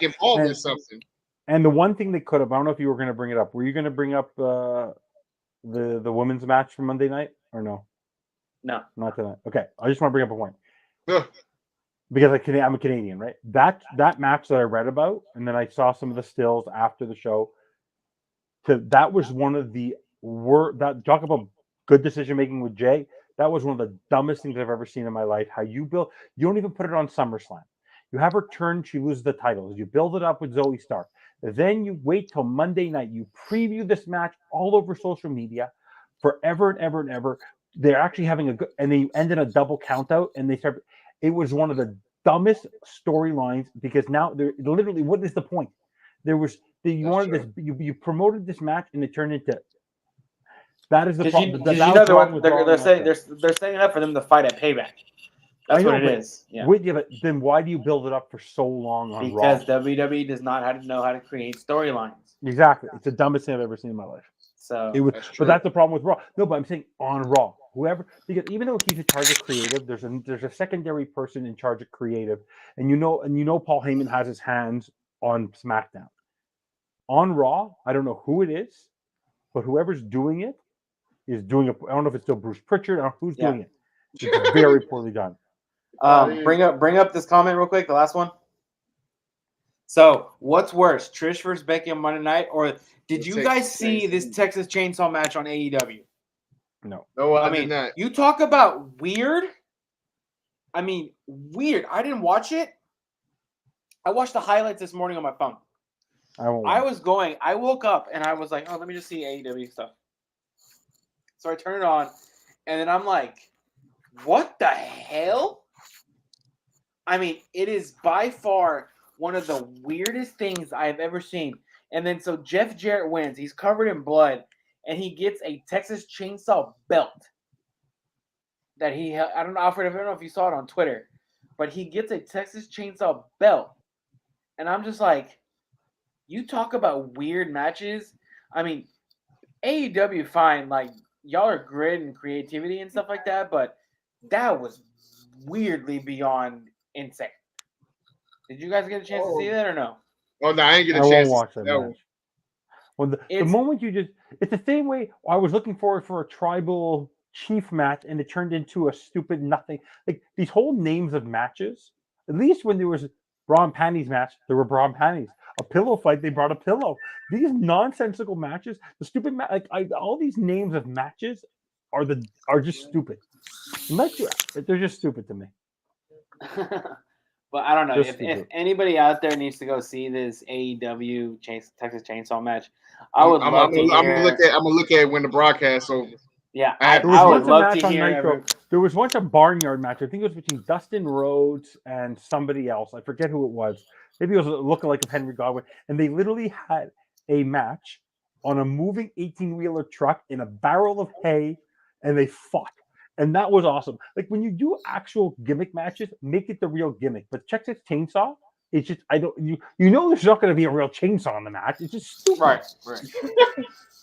involved in something. And the one thing they could have, I don't know if you were going to bring it up. Were you going to bring up the women's match from Monday night or no? No, not tonight. Okay, I just want to bring up a point. Because I'm a Canadian, right? That match that I read about, and then I saw some of the stills after the show. That was one of the talk about good decision making with Jey. That was one of the dumbest things I've ever seen in my life. How you don't even put it on SummerSlam. You have her turn, she loses the titles. You build it up with Zoe Stark. Then you wait till Monday night. You preview this match all over social media forever and ever and ever. They're actually having and they end in a double count out, and they start. It was one of the dumbest storylines because now they're literally. What is the point? You promoted this match and it turned into. That is the problem. They're setting it up for them to fight at Payback. That's what it is. Yeah. But then why do you build it up for so long on Raw? Because WWE does not know how to create storylines. Exactly. It's the dumbest thing I've ever seen in my life. So It was, That's true. but that's the problem with Raw. No, but I'm saying on Raw, whoever, because even though he's in charge of creative, there's a secondary person in charge of creative, and you know Paul Heyman has his hands on SmackDown. On Raw, I don't know who it is, but whoever's doing it is doing it. I don't know if it's still Bruce Pritchard. I don't know who's doing it. It's very poorly done. bring up this comment real quick. The last one. So, what's worse, Trish versus Becky on Monday night, or did you guys see this Texas Chainsaw match on AEW? No. No, I mean, did not. you talk about weird. I mean, weird. I didn't watch it. I watched the highlights this morning on my phone. I woke up and I was like, oh, let me just see AEW stuff. So I turn it on, and then I'm like, what the hell? I mean, it is by far one of the weirdest things I've ever seen. And then so Jeff Jarrett wins. He's covered in blood, and he gets a Texas Chainsaw belt that I don't know if you saw it on Twitter, but he gets a Texas Chainsaw belt. And I'm just like, you talk about weird matches. I mean, AEW, fine. Like, y'all are grit and creativity and stuff like that, but that was weirdly beyond insane. Did you guys get a chance to see that or no? Oh no, I didn't get a I chance won't watch to that see that match. one. Well, the moment it's the same way I was looking forward for a tribal chief match, and it turned into a stupid nothing. Like these whole names of matches. At least when there was a bra and panties match, there were bra and panties. A pillow fight, they brought a pillow. These nonsensical matches, the stupid all these names of matches are just stupid. They're just stupid to me. But I don't know if anybody out there needs to go see this AEW Texas Chainsaw match. I'm gonna look at it when the broadcast's over. Yeah, I would love to hear. There was once a barnyard match. I think it was between Dustin Rhodes and somebody else. I forget who it was. Maybe it was a lookalike of Henry Godwin. And they literally had a match on a moving 18-wheeler truck in a barrel of hay, and they fought. And that was awesome. Like when you do actual gimmick matches, make it the real gimmick. But Texas Chainsaw, it's just you know there's not going to be a real chainsaw in the match. It's just stupid. Right.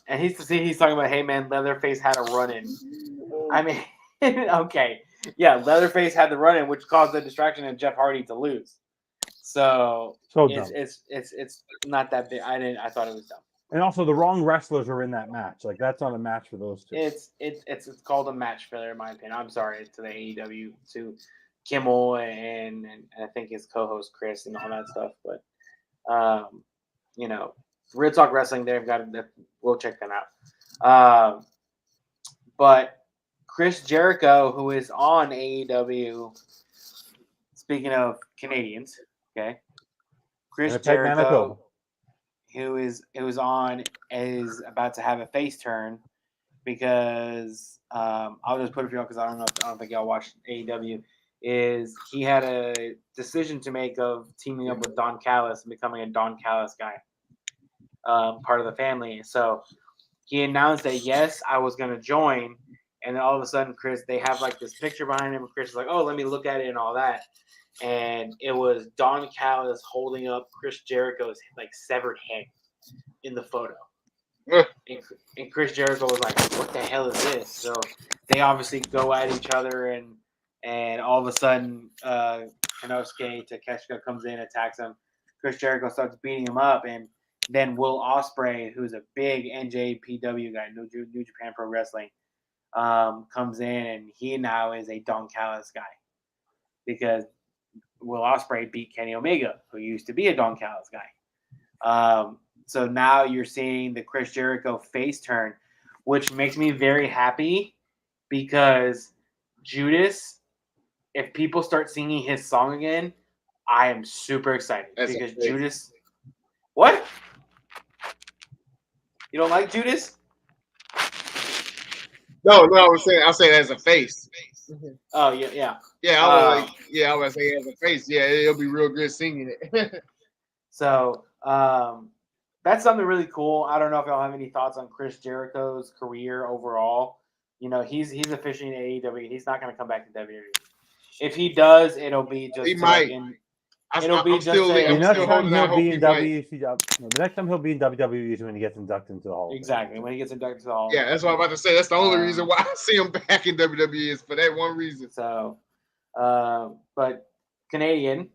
And he's talking about, hey man, Leatherface had a run-in. I mean, okay, yeah, Leatherface had the run-in, which caused the distraction of Jeff Hardy to lose. So it's not that big. I thought it was dumb. And also, the wrong wrestlers are in that match. Like that's not a match for those two. It's called a match filler, in my opinion. I'm sorry to the AEW, to Kimmel and I think his co-host Chris and all that stuff. But Real Talk Wrestling, we'll check them out. But Chris Jericho, who is on AEW, speaking of Canadians, okay, Chris Jericho, who is about to have a face turn because I'll just put it for y'all because I don't think y'all watched AEW. Is he had a decision to make of teaming up with Don Callis and becoming a Don Callis guy, part of the family. So he announced that yes, I was going to join, and then all of a sudden, Chris, they have like this picture behind him. Chris is like, "Oh, let me look at it," and all that. And it was Don Callis holding up Chris Jericho's like severed head in the photo. And Chris Jericho was like, "What the hell is this?" So they obviously go at each other, and all of a sudden, Konosuke Takeshita comes in, attacks him. Chris Jericho starts beating him up, and then Will Ospreay, who's a big NJPW guy, New Japan Pro Wrestling, comes in, and he now is a Don Callis guy because Will Ospreay beat Kenny Omega, who used to be a Don Callis guy. So now you're seeing the Chris Jericho face turn, which makes me very happy because Judas, if people start singing his song again, I am super excited because Judas. What? You don't like Judas? No, I was saying as a face. Oh yeah. I was saying as a face. Yeah, it'll be real good singing it. So that's something really cool. I don't know if y'all have any thoughts on Chris Jericho's career overall. He's officially in AEW. He's not going to come back to WWE. If he does, it'll be just he might. It'll be I'm just still, a- The I'm next still time holding out he'll hope be he in might. WCW. No, the next time he'll be in WWE is when he gets inducted into the Hall of Fame. Exactly when he gets inducted to the Hall. Yeah, that's what I'm about to say. That's the only reason Um, why I see him back in WWE is for that one reason. So, but Canadian,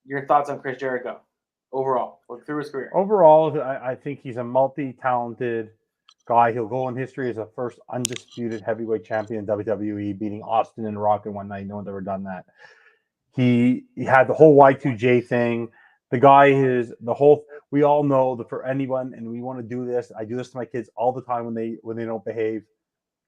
your thoughts on Chris Jericho overall, through his career? Overall, I think he's a multi-talented guy. He'll go in history as the first undisputed heavyweight champion in WWE, beating Austin and Rock in one night. No one's ever done that. He had the whole Y2J thing. The guy is the whole. We all know that for anyone, and we want to do this. I do this to my kids all the time when they don't behave.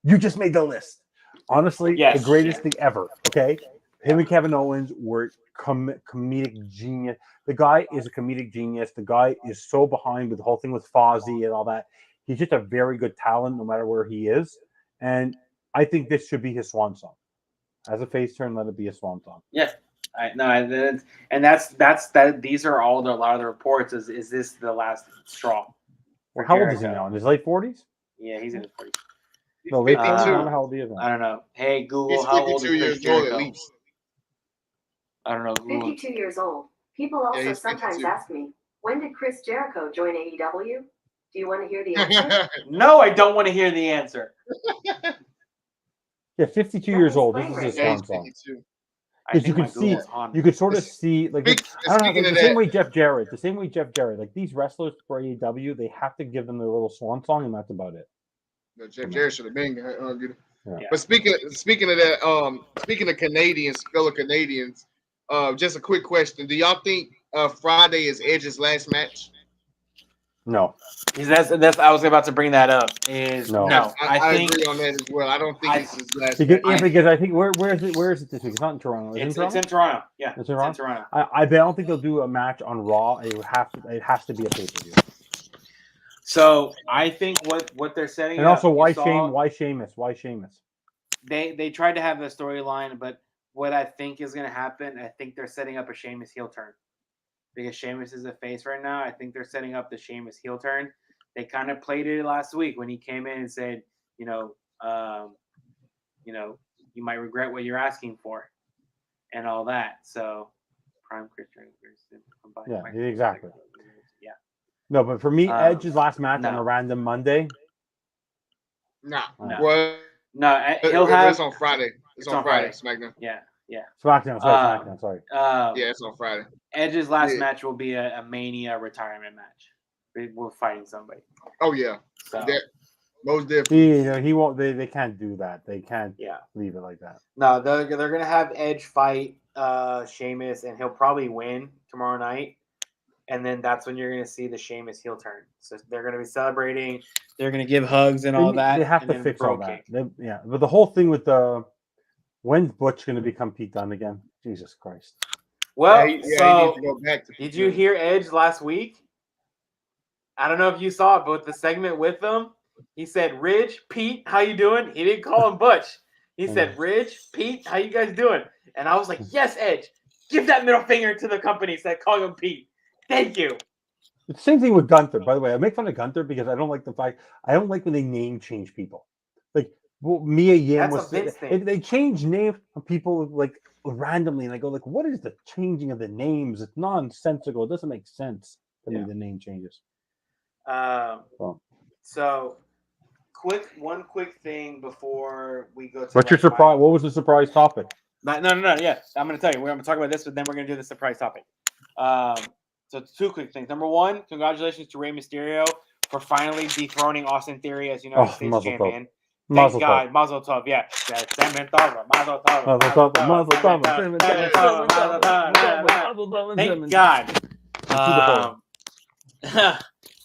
You just made the list. Honestly, Yes. the greatest thing ever. Okay, him and Kevin Owens were comedic genius. The guy is a comedic genius. The guy is so behind with the whole thing with Fozzy and all that. He's just a very good talent, no matter where he is. And I think this should be his swan song. As a face turn, let it be a swan song. Yeah, and that's that. These are all a lot of the reports. Is this the last straw? Well, how old is he now? In his late 40s? Yeah, he's in his 40s. No, late 52. 40s. I don't know how old he is now. I don't know. Hey Google, He's how old is 52 Chris years old Jericho? at least. I don't know. Google. 52 years old. People also he's sometimes 52. ask me, when did Chris Jericho join AEW? Do you want to hear the answer? No, I don't want to hear the answer. Yeah, 52 years old. This is his Yeah, he's swan song. 52. I Because you think my can see, Google's on. you could sort of see, like, I don't know, Speaking like of the same that, way Jeff Jarrett, like these wrestlers for AEW, they have to give them their little swan song, and that's about it. Jeff Jarrett should have been. Yeah. But speaking of that, speaking of Canadians, fellow Canadians, just a quick question: do y'all think Friday is Edge's last match? No. That's I was about to bring that up. No. I think agree on that as well. I don't think it's his last Because, match. because I think where is it this week? It's not in Toronto. it's in Toronto. Yeah, It's in Toronto? Toronto. I don't think they'll do a match on Raw. It has to be a pay-per-view. So I think what they're setting And up. also, you saw- why Sheamus? Why Sheamus? They tried to have a storyline, but what I think is going to happen, I think they're setting up a Sheamus heel turn. Because Sheamus is a face right now, I think they're setting up the Sheamus heel turn. They kind of played it last week when he came in and said, you might regret what you're asking for, and all that. So, Prime Christian. Yeah, exactly. Yeah. No, but for me, Edge's last match on no. a random Monday. Nah. No. Well, he'll have. it's on Friday. It's on Friday. SmackDown. Yeah. SmackDown. Sorry. Yeah, it's on Friday. Edge's last match will be a Mania retirement match. We're fighting somebody. Oh yeah. So. Most definitely. He won't. They can't do that. They can't. Yeah. Leave it like that. No, they're gonna have Edge fight Sheamus, and he'll probably win tomorrow night. And then that's when you're gonna see the Sheamus heel turn. So they're gonna be celebrating. They're gonna give hugs and all that. They have to fix all that. But the whole thing with when's Butch gonna become Pete Dunne again? Jesus Christ. Well, he needs so to go back to did you hear Edge last week? I don't know if you saw it, but with the segment with them, he said, "Ridge, Pete, how you doing?" He didn't call him Butch. He said, "Ridge, Pete, how you guys doing?" And I was like, "Yes, Edge, give that middle finger to the company." Said, "Call him Pete." Thank you. It's the same thing with Gunther, by the way. I make fun of Gunther because I don't like when they name change people. Like Mia Yim That's a Vince thing. they change names of people like randomly, and I go like, what is the changing of the names? It's nonsensical. It doesn't make sense to me. The name changes. So one quick thing before we go to What's your surprise? What was the surprise topic? No. Yeah, I'm going to tell you. We're going to talk about this, but then we're going to do the surprise topic. So two quick things. Number one, congratulations to Rey Mysterio for finally dethroning Austin Theory as United States champion. Thank God, Mazel Tov. Yeah, Mazel Tov. Thank God.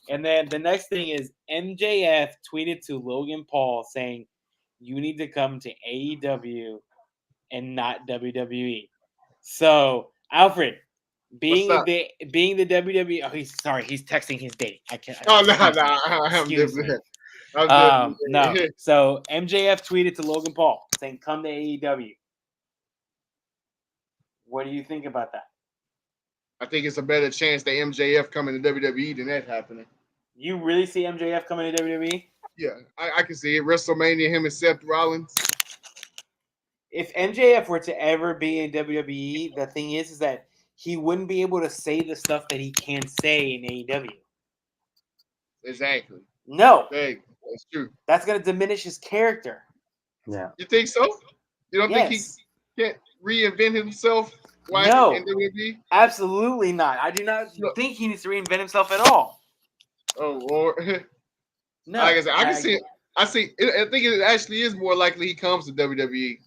And then the next thing is MJF tweeted to Logan Paul saying, "You need to come to AEW and not WWE." So, Alfred, being the WWE, he's texting his date. I can't. No. So MJF tweeted to Logan Paul saying, "Come to AEW." What do you think about that? I think it's a better chance that MJF coming to WWE than that happening. You really see MJF coming to WWE? Yeah, I can see it. WrestleMania, him and Seth Rollins. If MJF were to ever be in WWE, the thing is that he wouldn't be able to say the stuff that he can say in AEW. Exactly. No, That's true. that's going to diminish his character. Yeah. You think so? You don't think he Yes. can't reinvent himself? No. In WWE? Absolutely not. I do not No. think he needs to reinvent himself at all. Oh, Lord. No. Like I said, I can see it. I think it actually is more likely he comes to WWE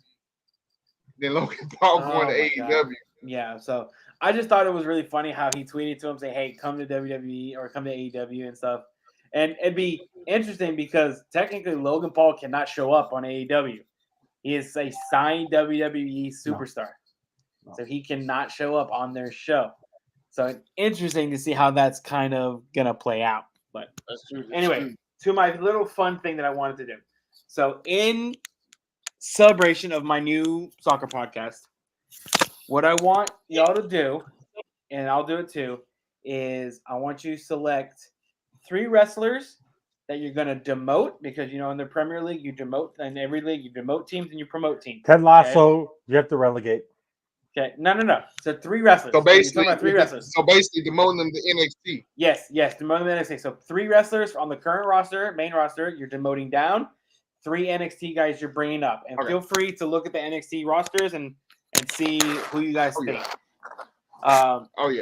than Logan Paul going to my AEW. God. Yeah, so I just thought it was really funny how he tweeted to him saying, "Hey, come to WWE or come to AEW and stuff." And it'd be interesting because technically Logan Paul cannot show up on AEW. He is a signed WWE superstar. No. So he cannot show up on their show. So it's interesting to see how that's kind of going to play out. But That's true. anyway, to my little fun thing that I wanted to do. So in celebration of my new soccer podcast, what I want y'all to do, and I'll do it too, is I want you to select 3 wrestlers that you're going to demote because, in the Premier League, you demote. In every league, you demote teams and you promote teams. Ted Lasso, you have to relegate. Okay. No. So 3 wrestlers. So basically, you're talking about 3 wrestlers. demoting them to NXT. Yes, demoting them to NXT. So 3 wrestlers on the current roster, main roster, you're demoting down. 3 NXT guys you're bringing up. And feel free to look at the NXT rosters and see who you guys think. Yeah.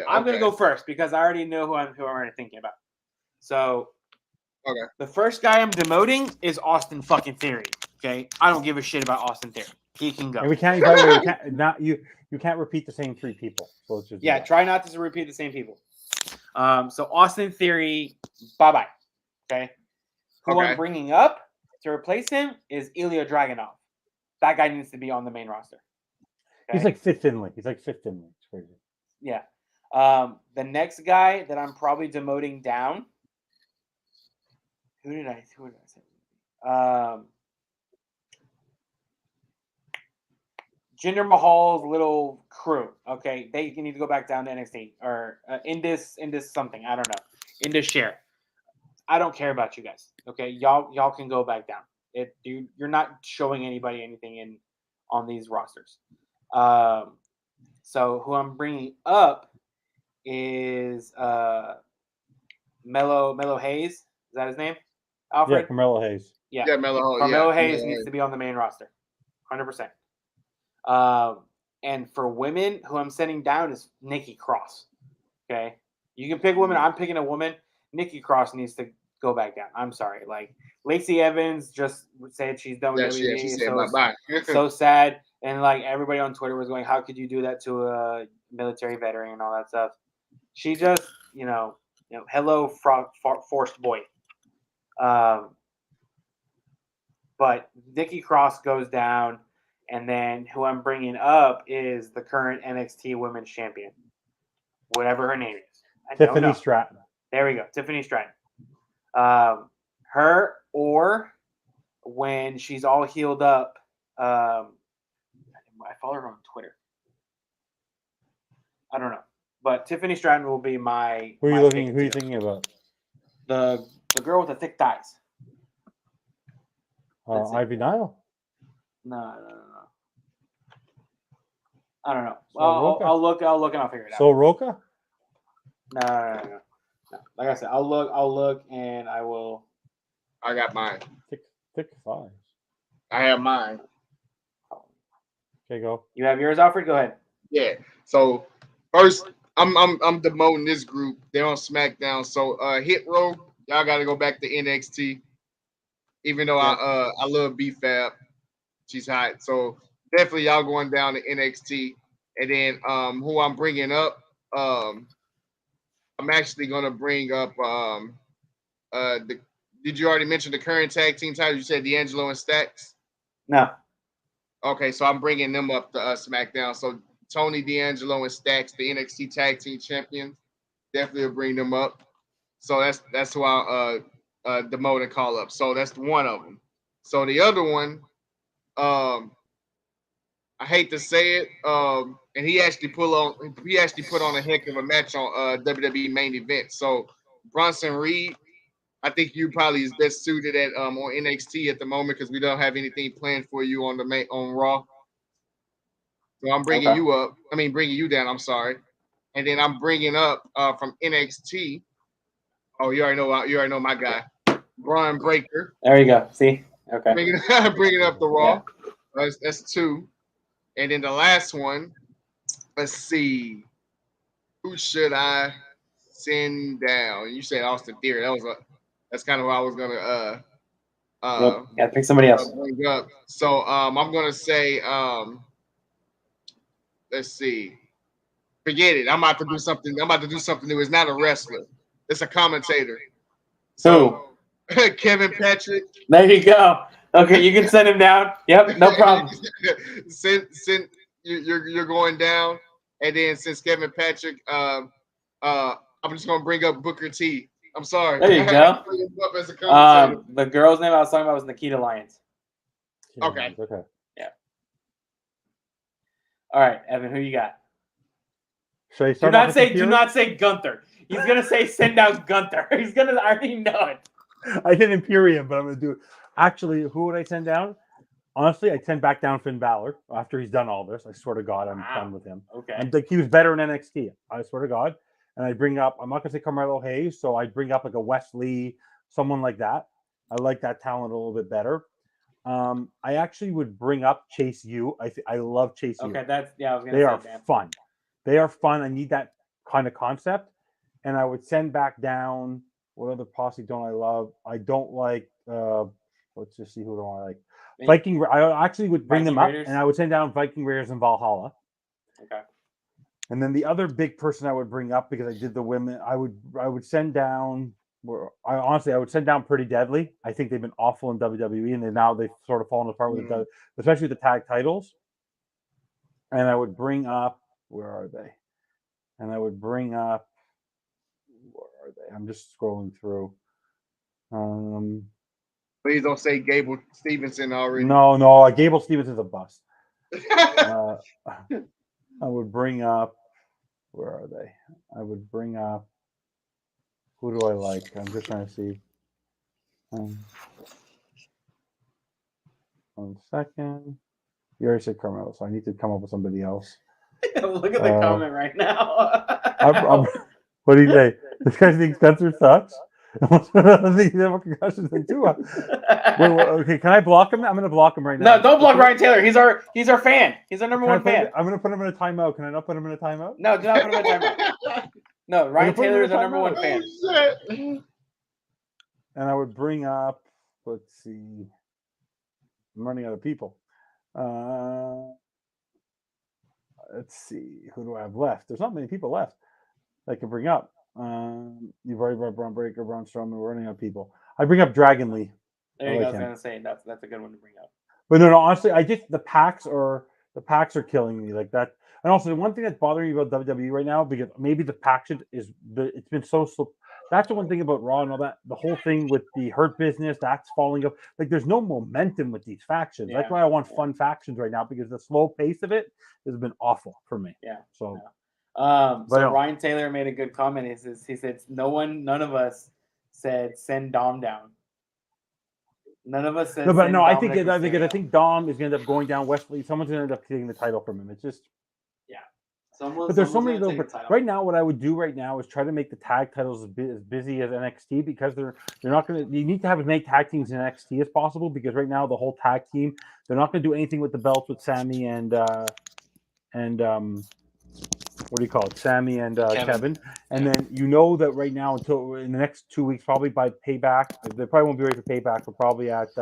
I'm going to go first because I already know who I'm already thinking about. So the first guy I'm demoting is Austin fucking Theory. Okay, I don't give a shit about Austin Theory. He can go. And we can't. By the way, you can't repeat the same 3 people. So it's just try not to repeat the same people. So Austin Theory, bye. Okay. Who I'm bringing up to replace him is Ilya Dragunov. That guy needs to be on the main roster. Okay? He's like fifth Finley. It's crazy. Yeah. The next guy that I'm probably demoting down. Who did I say? Jinder Mahal's little crew. Okay, they need to go back down to NXT or Indus something. I don't know. Indus Share. I don't care about you guys. Okay, y'all can go back down. You're not showing anybody anything on these rosters. So who I'm bringing up is Mello Hayes. Is that his name? Alfred? Yeah, Carmelo Hayes. Yeah, Mello. Carmelo Hayes needs to be on the main roster, 100%. And for women, who I'm sending down is Nikki Cross. Okay, you can pick women. I'm picking a woman. Nikki Cross needs to go back down. I'm sorry. Like Lacey Evans just said she's done with WWE. She said bye-bye. So sad. And like everybody on Twitter was going, "How could you do that to a military veteran and all that stuff?" She just, hello, forced boy. But Nikki Cross goes down, and then who I'm bringing up is the current NXT Women's Champion, whatever her name is. Tiffany Stratton. There we go, Tiffany Stratton. Her, or when she's all healed up, I follow her on Twitter. I don't know, but Tiffany Stratton will be my. Who are you thinking about? The girl with the thick thighs. Ivy Nile? No. I don't know. I'll look and I'll figure it out. So Roca? No. Like I said, I'll look and I will. I got mine. Thick thighs. I have mine. Okay, go. You have yours, Alfred? Go ahead. Yeah. So first, I'm demoting this group. They're on SmackDown. So Hit Row, y'all got to go back to NXT. Even though I love B-Fab, she's hot. So definitely y'all going down to NXT. And then who I'm bringing up, I'm actually gonna bring up did you already mention the current tag team titles? You said D'Angelo and Stacks. No. Okay, so I'm bringing them up to SmackDown. So Tony D'Angelo and Stacks, the NXT tag team champions, definitely will bring them up. So that's who I'll demote and call up. So that's one of them. So the other one, I hate to say it, and he actually put on a heck of a match on WWE main event. So Bronson Reed, I think you probably is best suited at on NXT at the moment because we don't have anything planned for you on Raw. So I'm bringing you up. Bringing you down. I'm sorry. and then I'm bringing up from NXT. Oh, you already know my guy, Braun Breaker. There you go. See, okay. Bringing up the Raw. That's 2, and then the last one. Let's see. Who should I send down? You said Austin Theory. That's kind of what I was gonna Yeah, pick somebody else. bring up. So I'm gonna say let's see. Forget it. I'm about to do something new. It's not a wrestler. It's a commentator. So Kevin Patrick. There you go. Okay, you can send him down. Yep, no problem. send you're going down, and then since Kevin Patrick, I'm just gonna bring up Booker T. I'm sorry. There you go. As a commentator. The girl's name I was talking about was Nikita Lyons. Okay. Yeah. All right, Evan, who you got? Should I Do start not off say. with Do not say Gunther. He's gonna say send down Gunther. He's gonna. I already know it. I did Imperium, but I'm gonna do it. Actually, who would I send down? Honestly, I'd send back down Finn Balor after he's done all this. I swear to God, I'm done with him. Okay. I'm like, he was better in NXT. I swear to God. And I'd bring up, I'm not gonna say Carmelo Hayes, so I'd bring up like a Wesley, someone like that. I like that talent a little bit better. I actually would bring up Chase U. I love Chase U. Okay, that's I was gonna They say are that. fun. They are fun. I need that kind of concept. And I would send back down, what other posse don't I love? I don't like let's just see who do I like. Viking. I actually would bring them up, Raiders? and I would send down Viking Raiders and Valhalla. Okay. And then the other big person I would bring up, because I did the women, I would send down. I would send down Pretty Deadly. I think they've been awful in WWE, and they've sort of fallen apart with especially with the tag titles. And I would bring up, where are they? And I would bring up, where are they? I'm just scrolling through. Please don't say Gable Stevenson already. No, Gable Stevens is a bust. I would bring up, where are they? I would bring up, who do I like? I'm just trying to see. 1 second. You already said Carmelo, so I need to come up with somebody else. Look at the comment right now. What do you say? This guy thinks Spencer sucks? I think he's have a concussion thing too. Okay, can I block him? I'm going to block him right now. No, don't block Ryan Taylor. He's our fan. He's our number one fan. I'm going to put him in a timeout. Can I not put him in a timeout? No, do not put him in a timeout. No, Ryan Taylor is our number one fan. And I would bring up, let's see. I'm running out of people. Let's see. Who do I have left? There's not many people left I can bring up. You've already brought Braun Breaker, Braun Strowman. We're running out of people. I bring up Dragon Lee. There you go. I was gonna say that's a good one to bring up. But no, honestly, the packs are killing me like that. And also, the one thing that's bothering me about WWE right now, because maybe the faction it's been so. That's the one thing about Raw and all that. The whole thing with the Hurt Business, that's falling up. Like, there's no momentum with these factions. That's why I want fun factions right now, because the slow pace of it has been awful for me. Yeah. So. Ryan Taylor made a good comment. He said, none of us said send Dom down. None of us said. No, but no, I think Dom is going to end up going down. Wesley, someone's going to end up getting the title from him. It's just. Yeah. But there's so many little. Right now, what I would do right now is try to make the tag titles as busy as NXT, because they're not going to. You need to have as many tag teams in NXT as possible, because right now the whole tag team, they're not going to do anything with the belts with Sammy and what do you call it? Sammy and Kevin. And then that right now, until in the next 2 weeks, probably by Payback, they probably won't be ready for Payback, but probably at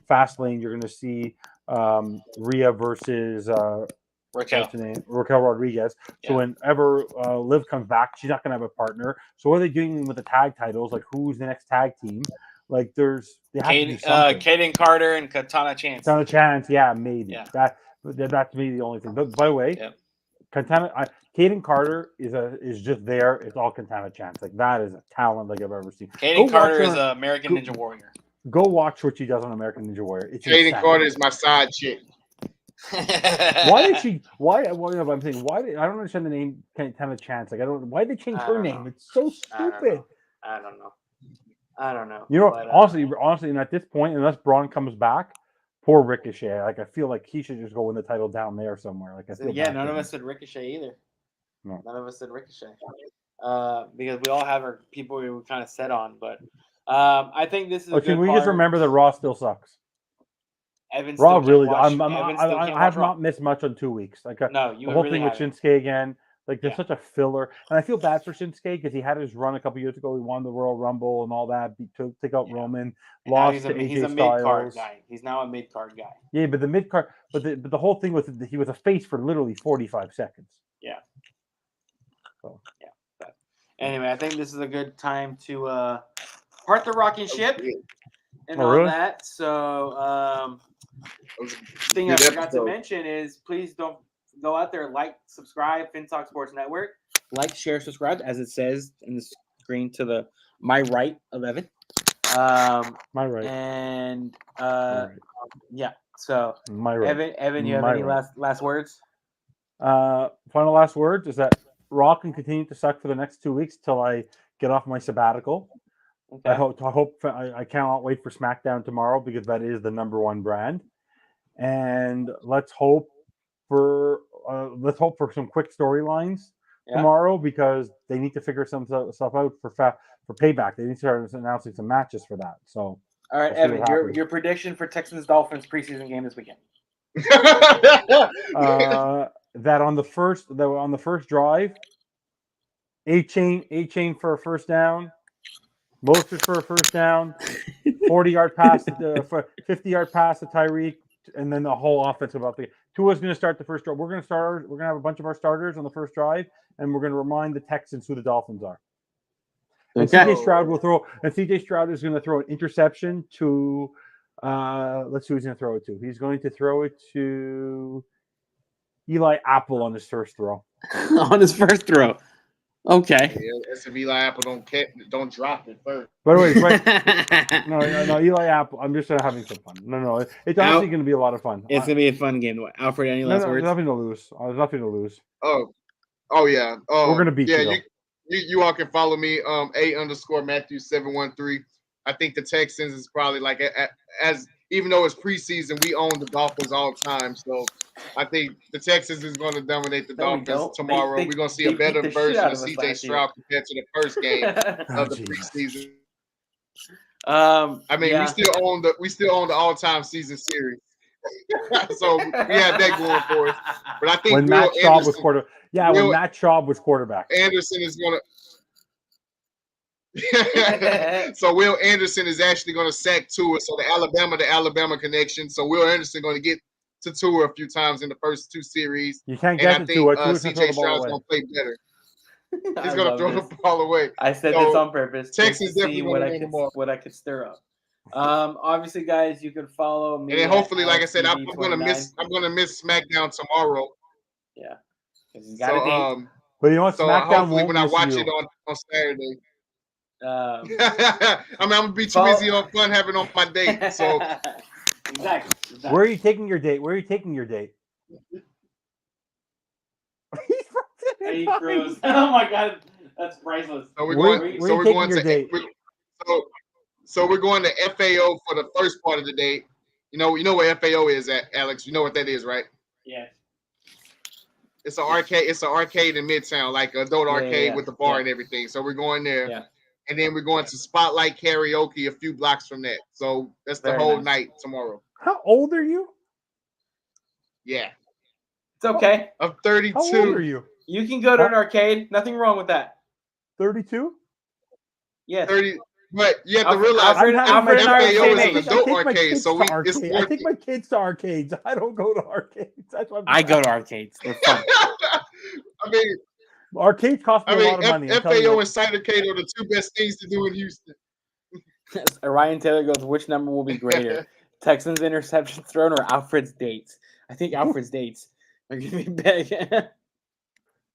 Fastlane, you're going to see Rhea versus Raquel Rodriguez. So whenever Liv comes back, she's not going to have a partner. So what are they doing with the tag titles? Like, who's the next tag team? Like, they have to do something. Kaden Carter and Katana Chance. Yeah, maybe. Yeah. That's me the only thing. But by the way, Kaden Carter is just there. It's all Katana Chance. Like, that is a talent like I've ever seen. Kaden Carter is an American Ninja Warrior. Go watch what she does on American Ninja Warrior. Kaden Carter is my side chick. Why did she? Why? Well, I'm saying why? I don't understand the name Katana Chance. Like, I don't. Why did they change her name? It's so stupid. I don't know. You know, honestly, and at this point, unless Braun comes back, poor Ricochet. Like, I feel like he should just go win the title down there somewhere. Like, I feel none of us said Ricochet either. No. None of us said Ricochet. Because we all have our people we were kind of set on. But I think this is a good Can we part. just remember that Raw still sucks? Evan Raw still really. can't watch. I have not missed much on 2 weeks. Like No, you the whole really thing with haven't. Shinsuke again. Like there's Yeah. such a filler, and I feel bad for Shinsuke because he had his run a couple years ago. He won the Royal Rumble and all that. To take out Roman, And now lost to AJ he's a mid card Styles. guy. He's now a mid card guy. Yeah, but the mid card, but the whole thing was he was a face for literally 45 seconds. Yeah. So. Yeah. But anyway, I think this is a good time to part the rocking ship and all really? that. So thing I forgot to mention is please don't go out there, like, subscribe, FinTalk Sports Network. Like, share, subscribe, as it says in the screen to my right of Evan. My right. And My right. yeah. So my right. Evan, you have any last words? Final last words is that Raw can continue to suck for the next 2 weeks till I get off my sabbatical. Okay. I cannot wait for SmackDown tomorrow because that is the #1 brand. And let's hope for some quick storylines tomorrow because they need to figure some stuff out for Payback. They need to start announcing some matches for that. So, all right, Evan, your prediction for Texans Dolphins preseason game this weekend? That on the first drive, A-Chain for a first down, Mostert for a first down, 40-yard pass, 50-yard pass to Tyreek. And then the whole offense about Tua's going to start the first drive. We're going to have a bunch of our starters on the first drive, and we're going to remind the Texans who the Dolphins are. And CJ Stroud CJ Stroud is going to throw an interception to. Let's see who he's going to throw it to. He's going to throw it to Eli Apple on his first throw. On his first throw. Okay. Yeah, that's if Eli Apple don't drop it first. By the way, right? no, Eli Apple. I'm just having some fun. No, it's honestly going to be a lot of fun. It's going to be a fun game. Alfred, any last words? Nothing to lose. There's nothing to lose. Oh yeah. We're going to beat you. Yeah, you all can follow me. A_Matthew713. I think the Texans is probably like as even though it's preseason, we own the Dolphins all the time. So I think the Texans is going to dominate the Dolphins tomorrow. We're going to see a better version of CJ Stroud compared to the first game of the preseason. I mean, we still own the all-time season series. So we have that going for us. But I think when Matt Schaub was quarterback. Yeah, when Matt Schaub was quarterback. Anderson is going to. So Will Anderson is actually going to sack Tua. So the Alabama connection. So Will Anderson going to get to Tua a few times in the first 2 series. You can't get to Tua. CJ Stroud's going to play better. He's going to throw the ball away. I said this on purpose. Texas to see what I could stir up. Obviously, guys, you can follow me. And then hopefully, like I said, I'm going to miss SmackDown tomorrow. Yeah. But you know what? SmackDown hopefully when I watch it on Saturday. I'm gonna be too busy on fun having on my date. So exactly. Where are you taking your date? Hey, Cruz. Oh my God, that's priceless. So we're going to FAO for the first part of the date. You know where FAO is at, Alex. You know what that is, right? Yeah. It's an arcade. It's an arcade in Midtown, like an adult arcade with the bar and everything. So we're going there. Yeah. And then we're going to Spotlight Karaoke a few blocks from that. So that's the whole night tomorrow. How old are you? Yeah. It's okay. I'm 32. How old are you? You can go to an arcade. Nothing wrong with that. 32? Yes. 30. But you have to realize Alfred FAO is an adult arcade. So I take my kids to arcades. I don't go to arcades. That's what I go to arcades. They're fun. I mean, arcades cost me a lot of money. FAO and Cidercade are the 2 best things to do in Houston. Ryan Taylor goes, which number will be greater? Texans interception thrown or Alfred's dates? I think Alfred's dates are going to be big.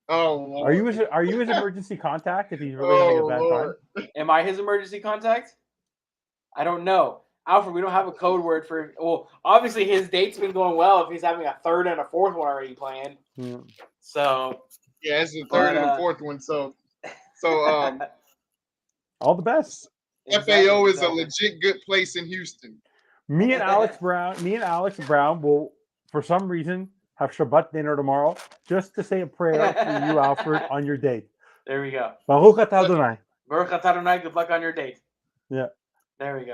Oh, are you his emergency contact if he's really having a bad time? Am I his emergency contact? I don't know. Alfred, we don't have a code word for. Well, obviously his date's been going well if he's having a 3rd and a 4th one already planned. Yeah. So yeah, it's the 3rd and the 4th one. So all the best. FAO is a legit good place in Houston. Me and Alex Brown will, for some reason, have Shabbat dinner tomorrow just to say a prayer for you, Alfred, on your date. There we go. Baruch atah Adonai. Baruch atah Adonai, good luck on your date. Yeah. There we go.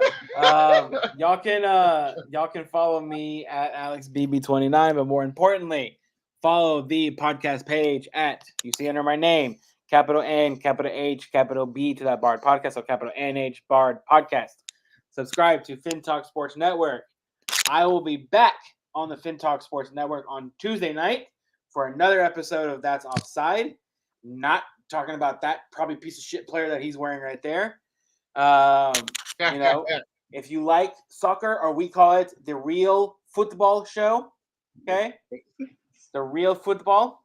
Y'all can follow me at AlexBB29, but more importantly, follow the podcast page at, you see under my name, capital N, capital H, capital B to that Bard Podcast, so capital NH Bard Podcast. Subscribe to FinTalk Sports Network. I will be back on the FinTalk Sports Network on Tuesday night for another episode of That's Offside. Not talking about that probably piece of shit player that he's wearing right there. You know, if you like soccer, or we call it the Real Football Show, okay? The Real Football.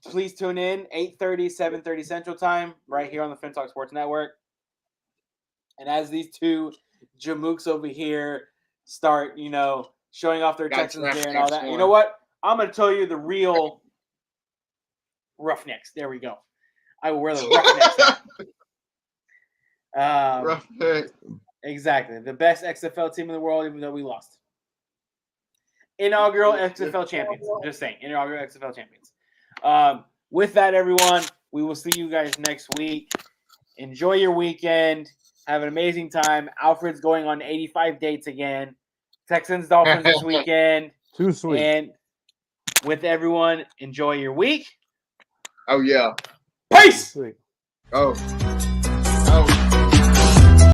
Please tune in 8:30, 7:30 Central Time right here on the FinTalk Sports Network. And as these two jamooks over here start, you know, showing off their Texans gear and all that, you know what? I'm going to tell you the real Roughnecks. There we go. I will wear the Roughnecks hat. Exactly. The best XFL team in the world, even though we lost. Inaugural XFL champions. I'm just saying. Inaugural XFL champions. With that, everyone, we will see you guys next week. Enjoy your weekend. Have an amazing time. Alfred's going on 85 dates again. Texans, Dolphins this weekend. Too sweet. And with everyone, enjoy your week. Oh, yeah. Peace! Sweet. Oh.